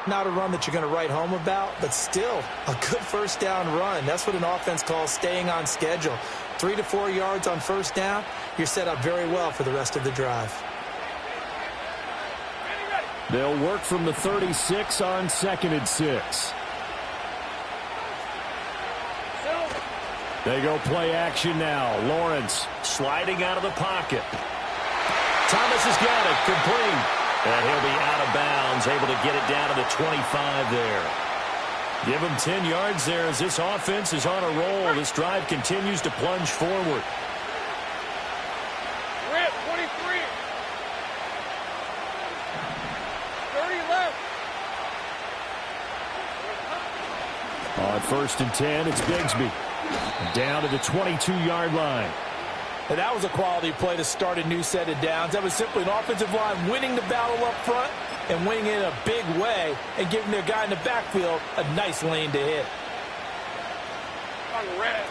Not a run that you're going to write home about, but still a good first down run. That's what an offense calls staying on schedule. 3 to 4 yards on first down, you're set up very well for the rest of the drive. They'll work from the 36 on 2nd and 6. They go play action now. Lawrence sliding out of the pocket. Thomas has got it, complete. And he'll be out of bounds, able to get it down to the 25 there. Give him 10 yards there as this offense is on a roll. This drive continues to plunge forward. Rip, 23. 30 left. On 1st and 10, it's Bigsby. Down to the 22-yard line. And that was a quality play to start a new set of downs. That was simply an offensive line winning the battle up front and winning it in a big way and giving their guy in the backfield a nice lane to hit.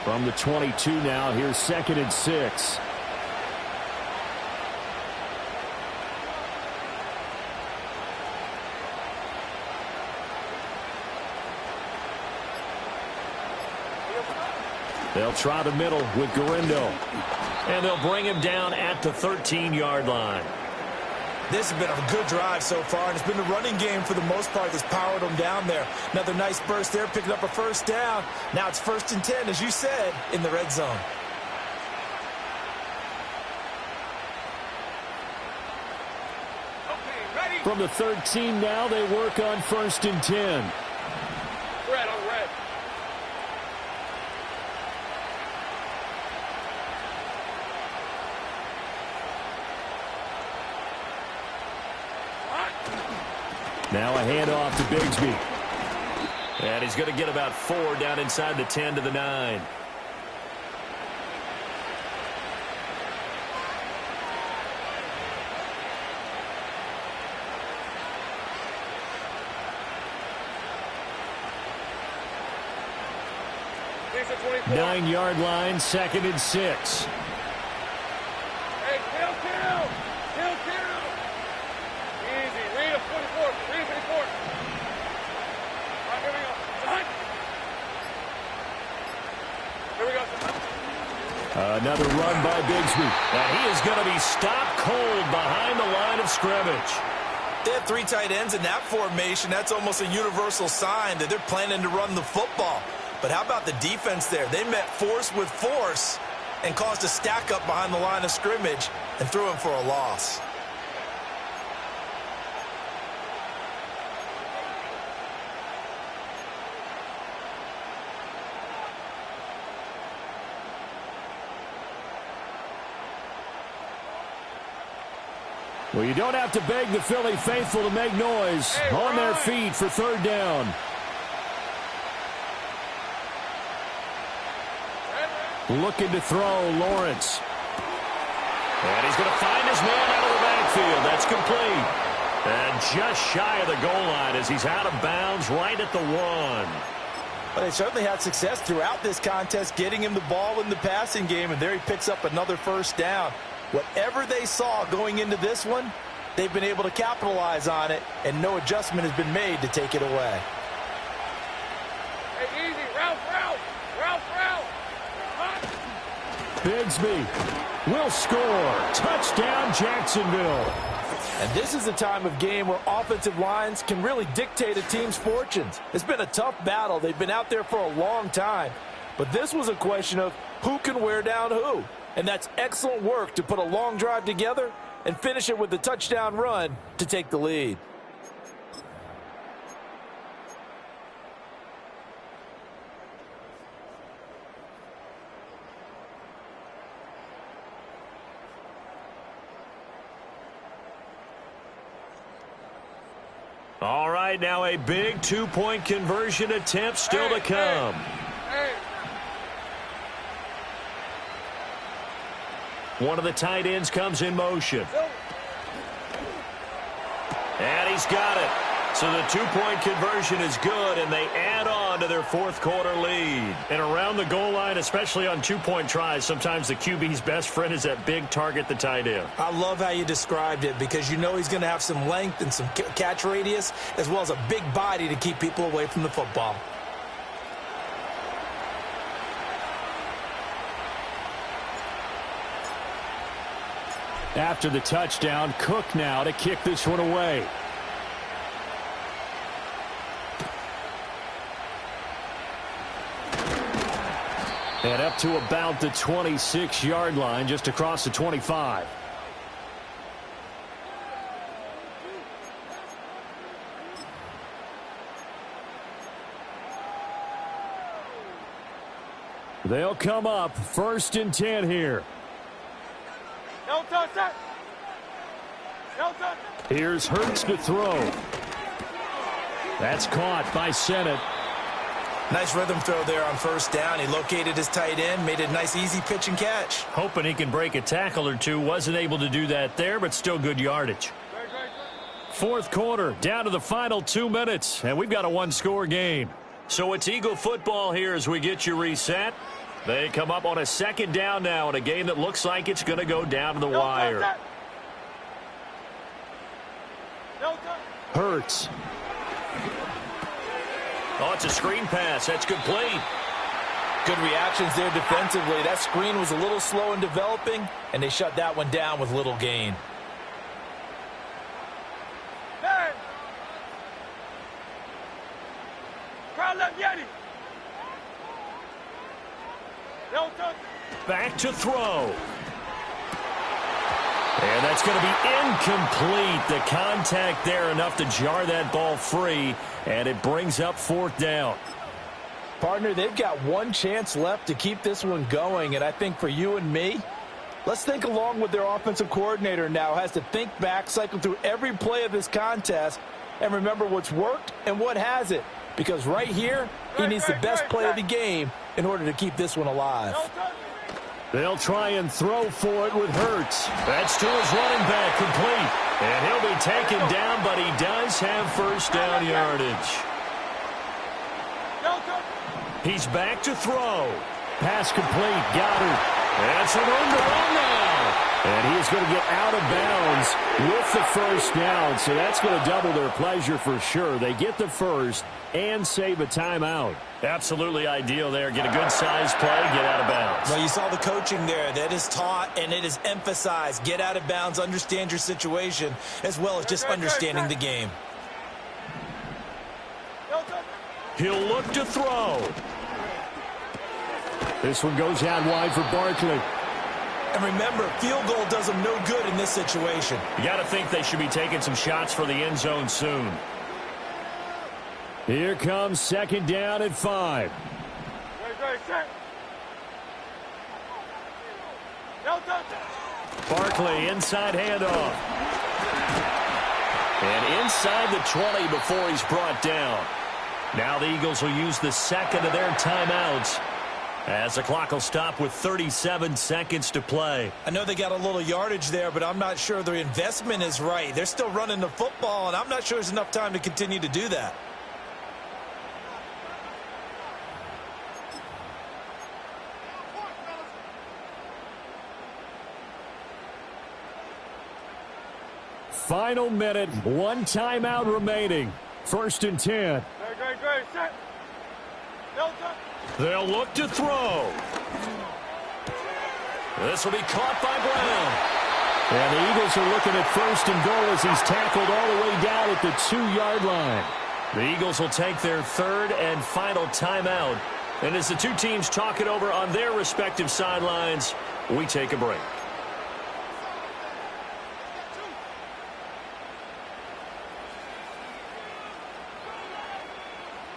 From the 22 now, here's 2nd and 6. They'll try the middle with Garindo. And they'll bring him down at the 13-yard line. This has been a good drive so far, and it's been the running game for the most part that's powered them down there. Another nice burst there, picking up a first down. Now it's 1st and 10, as you said, in the red zone. Okay, ready. From the 13 now, they work on 1st and 10. Red on red. Now a handoff to Bigsby. And he's going to get about 4 down inside the 10 to the 9. Hey, 9-yard line, 2nd and 6. kill. Easy. Read a 44. Read a 54. All right, here we go. Hunt. Here we go. Another run by Bigsby. And he is going to be stopped cold behind the line of scrimmage. They have 3 tight ends in that formation. That's almost a universal sign that they're planning to run the football. But how about the defense there? They met force with force and caused a stack up behind the line of scrimmage and threw him for a loss. Well, you don't have to beg the Philly faithful to make noise. On their feet for 3rd down. Looking to throw, Lawrence. And he's going to find his man out of the backfield. That's complete. And just shy of the goal line as he's out of bounds right at the 1. But they certainly had success throughout this contest getting him the ball in the passing game, and there he picks up another first down. Whatever they saw going into this one, they've been able to capitalize on it, and no adjustment has been made to take it away. Hey, easy. Route. Bigsby will score. Touchdown, Jacksonville. And this is a time of game where offensive lines can really dictate a team's fortunes. It's been a tough battle. They've been out there for a long time. But this was a question of who can wear down who. And that's excellent work to put a long drive together and finish it with a touchdown run to take the lead. All right, now a big 2-point conversion attempt still to come. Hey. One of the tight ends comes in motion. And he's got it. So the 2-point conversion is good, and they add on on to their fourth quarter lead. And around the goal line, especially on two-point tries, sometimes the QB's best friend is that big target, the tight end. I love how you described it because you know he's going to have some length and some catch radius as well as a big body to keep people away from the football. After the touchdown, Cook now to kick this one away. And up to about the 26-yard line, just across the 25. They'll come up 1st and 10 here. No touch that. No touch. Here's Hurts to throw. That's caught by Sennett. Nice rhythm throw there on 1st down. He located his tight end, made a nice easy pitch and catch. Hoping he can break a tackle or two. Wasn't able to do that there, but still good yardage. Fourth quarter, down to the final 2 minutes, and we've got a one-score game. So it's Eagle football here as we get you reset. They come up on a 2nd down now in a game that looks like it's going to go down to the wire. Hurts. Oh, it's a screen pass. That's complete. Good reactions there defensively. That screen was a little slow in developing, and they shut that one down with little gain. Hey! Crowd left Yeti. No touch. Back to throw. And that's going to be incomplete. The contact there enough to jar that ball free, and it brings up 4th down. Partner, they've got one chance left to keep this one going, and I think for you and me, let's think along with their offensive coordinator now. Has to think back, cycle through every play of this contest, and remember what's worked and what hasn't. Because right here, he needs the best play of the game in order to keep this one alive. They'll try and throw for it with Hurts. That's to his running back, complete. And he'll be taken down, but he does have 1st down yardage. He's back to throw. Pass complete. Goddard. That's some room to run now. And he is going to get out of bounds with the 1st down. So that's going to double their pleasure for sure. They get the 1st and save a timeout. Absolutely ideal there. Get a good size play, get out of bounds. Well, you saw the coaching there. That is taught and it is emphasized. Get out of bounds, understand your situation, as well as just understanding the game. He'll look to throw. This one goes out wide for Barkley. And remember, field goal does them no good in this situation. You got to think they should be taking some shots for the end zone soon. Here comes 2nd down at 5. Barkley, inside handoff. And inside the 20 before he's brought down. Now the Eagles will use the 2nd of their timeouts as the clock will stop with 37 seconds to play. I know they got a little yardage there, but I'm not sure their investment is right. They're still running the football, and I'm not sure there's enough time to continue to do that. Final minute, one timeout remaining. 1st and 10. Great, set. They'll look to throw. This will be caught by Brown. And the Eagles are looking at 1st and goal as he's tackled all the way down at the 2-yard line. The Eagles will take their 3rd and final timeout. And as the two teams talk it over on their respective sidelines, we take a break.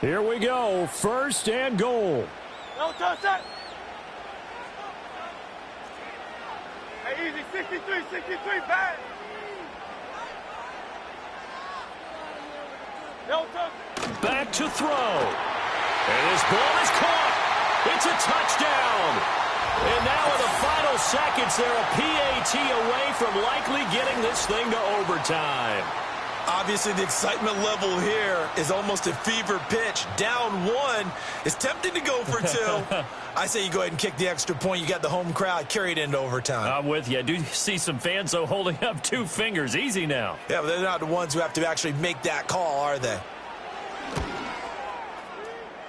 Here we go. 1st and goal. No touch that. Hey, easy. 63, bad. No touch. Back to throw. And his ball is caught. It's a touchdown. And now in the final seconds, they're a PAT away from likely getting this thing to overtime. Obviously, the excitement level here is almost a fever pitch. Down one. It's tempting to go for two. I say you go ahead and kick the extra point. You got the home crowd. Carry it into overtime. I'm with you. I do see some fans, though, holding up 2 fingers. Easy now. Yeah, but they're not the ones who have to actually make that call, are they?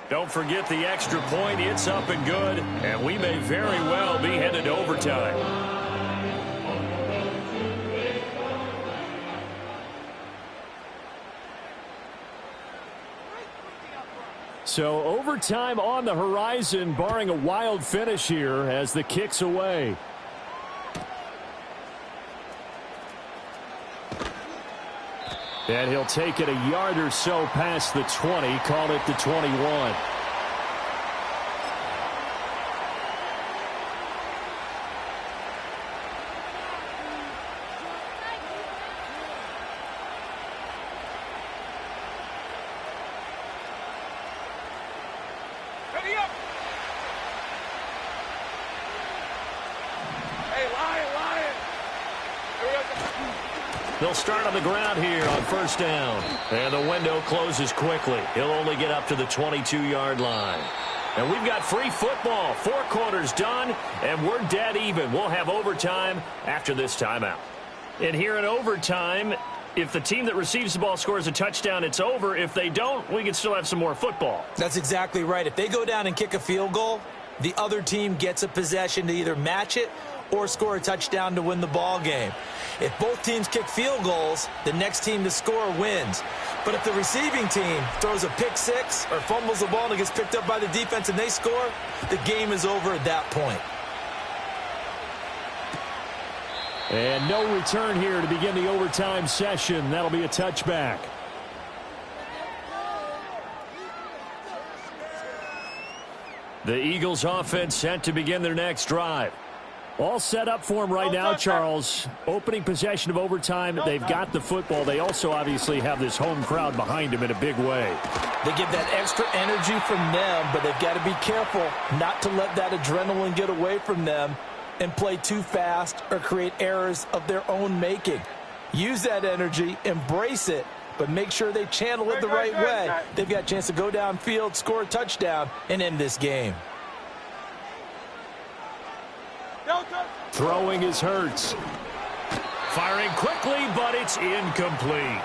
Don't forget the extra point. It's up and good, and we may very well be headed to overtime. So overtime on the horizon, barring a wild finish here as the kick's away. And he'll take it a yard or so past the 20, call it the 21. Ready up. Hey, Lion. Here we go. They'll start on the ground here on first down. And the window closes quickly. He'll only get up to the 22-yard line. And we've got free football. 4 quarters done, and we're dead even. We'll have overtime after this timeout. And here in overtime, if the team that receives the ball scores a touchdown, it's over. If they don't, we can still have some more football. That's exactly right. If they go down and kick a field goal, the other team gets a possession to either match it or score a touchdown to win the ball game. If both teams kick field goals, the next team to score wins. But if the receiving team throws a pick six or fumbles the ball and it gets picked up by the defense and they score, the game is over at that point. And no return here to begin the overtime session. That'll be a touchback. The Eagles offense set to begin their next drive. All set up for them right now, Charles. Opening possession of overtime. They've got the football. They also obviously have this home crowd behind them in a big way. They get that extra energy from them, but they've got to be careful not to let that adrenaline get away from them and play too fast or create errors of their own making. Use that energy, embrace it, but make sure they channel it the right way. They've got a chance to go downfield, score a touchdown, and end this game. Throwing is Hurts. Firing quickly, but it's incomplete.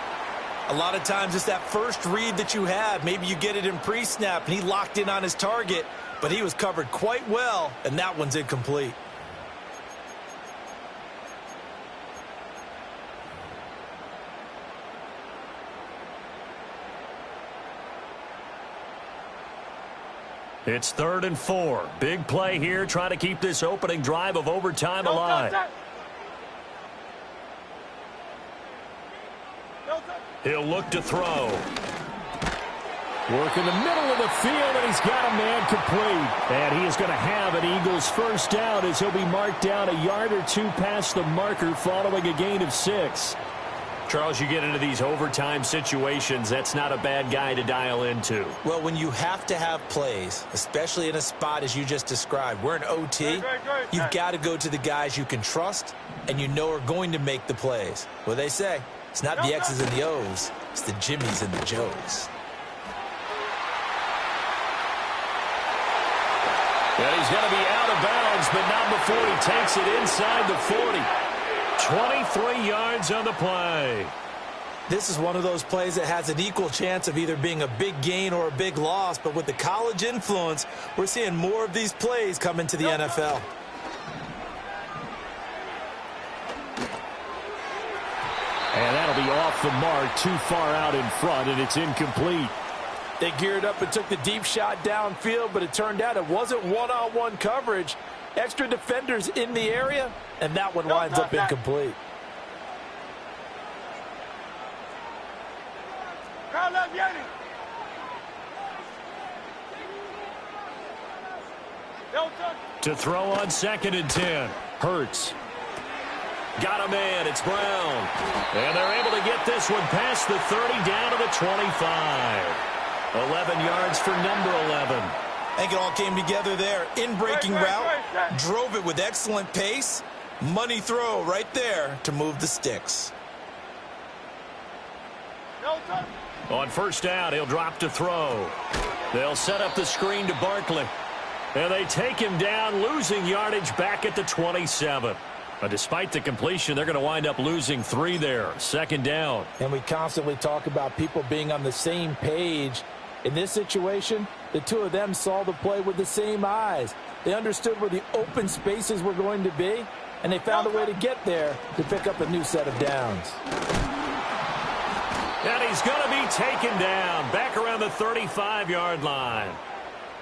A lot of times it's that first read that you have. Maybe you get it in pre-snap, and he locked in on his target, but he was covered quite well, and that one's incomplete. It's 3rd and 4. Big play here, trying to keep this opening drive of overtime alive. He'll look to throw. Work in the middle of the field, and he's got a man complete. And he is going to have an Eagles first down as he'll be marked down a yard or two past the marker following a gain of 6. Charles, you get into these overtime situations, that's not a bad guy to dial into. Well, when you have to have plays, especially in a spot as you just described, we're in OT, you've got to go to the guys you can trust and you know are going to make the plays. What they say, it's not the X's and the O's, it's the Jimmies and the Joes. And he's going to be out of bounds, but not before he takes it inside the 40. 23 yards on the play. This is one of those plays that has an equal chance of either being a big gain or a big loss, but with the college influence, we're seeing more of these plays come into the NFL. And that'll be off the mark, too far out in front, and it's incomplete. They geared up and took the deep shot downfield, but it turned out it wasn't one-on-one coverage. Extra defenders in the area, and that one winds up incomplete. To throw on 2nd and 10. Hurts. Got a man. It's Brown. And they're able to get this one past the 30 down to the 25. 11 yards for number 11. I think it all came together there. In-breaking route, drove it with excellent pace. Money throw right there to move the sticks. On first down, he'll drop to throw. They'll set up the screen to Barkley. And they take him down, losing yardage back at the 27. But despite the completion, they're going to wind up losing 3 there. Second down. And we constantly talk about people being on the same page. In this situation, the two of them saw the play with the same eyes. They understood where the open spaces were going to be, and they found a way to get there to pick up a new set of downs. And he's going to be taken down back around the 35-yard line.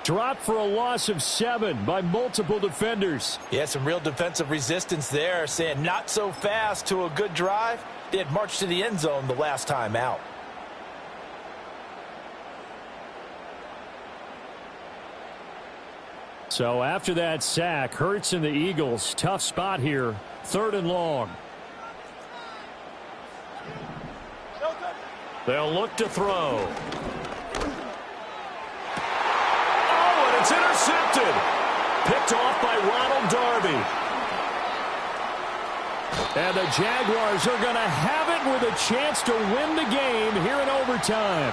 Dropped for a loss of 7 by multiple defenders. Yeah, some real defensive resistance there, saying not so fast to a good drive. They had marched to the end zone the last time out. So after that sack, Hurts and the Eagles, tough spot here, 3rd and long. They'll look to throw. Oh, and it's intercepted. Picked off by Ronald Darby. And the Jaguars are going to have it with a chance to win the game here in overtime.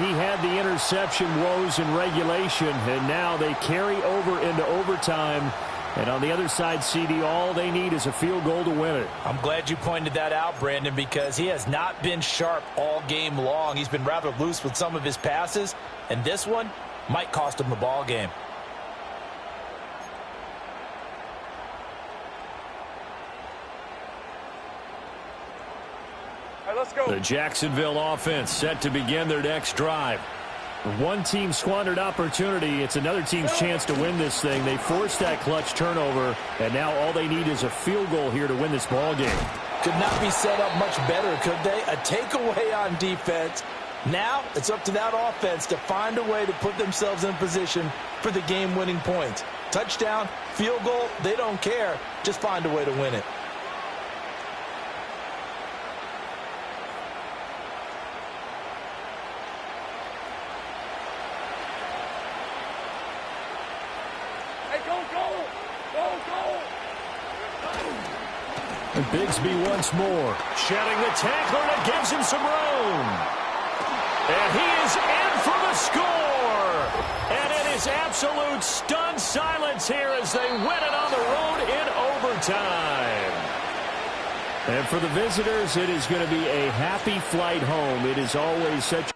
He had the interception woes in regulation, and now they carry over into overtime. And on the other side, CD, all they need is a field goal to win it. I'm glad you pointed that out, Brandon, because he has not been sharp all game long. He's been rather loose with some of his passes, and this one might cost him the ball game. All right, let's go. The Jacksonville offense set to begin their next drive. One team squandered opportunity. It's another team's chance to win this thing. They forced that clutch turnover, and now all they need is a field goal here to win this ball game. Could not be set up much better, could they? A takeaway on defense. Now it's up to that offense to find a way to put themselves in position for the game-winning points. Touchdown, field goal, they don't care. Just find a way to win it. And Bigsby once more. Shedding the tackler, and it gives him some room. And he is in for the score. And it is absolute stunned silence here as they win it on the road in overtime. And for the visitors, it is going to be a happy flight home. It is always such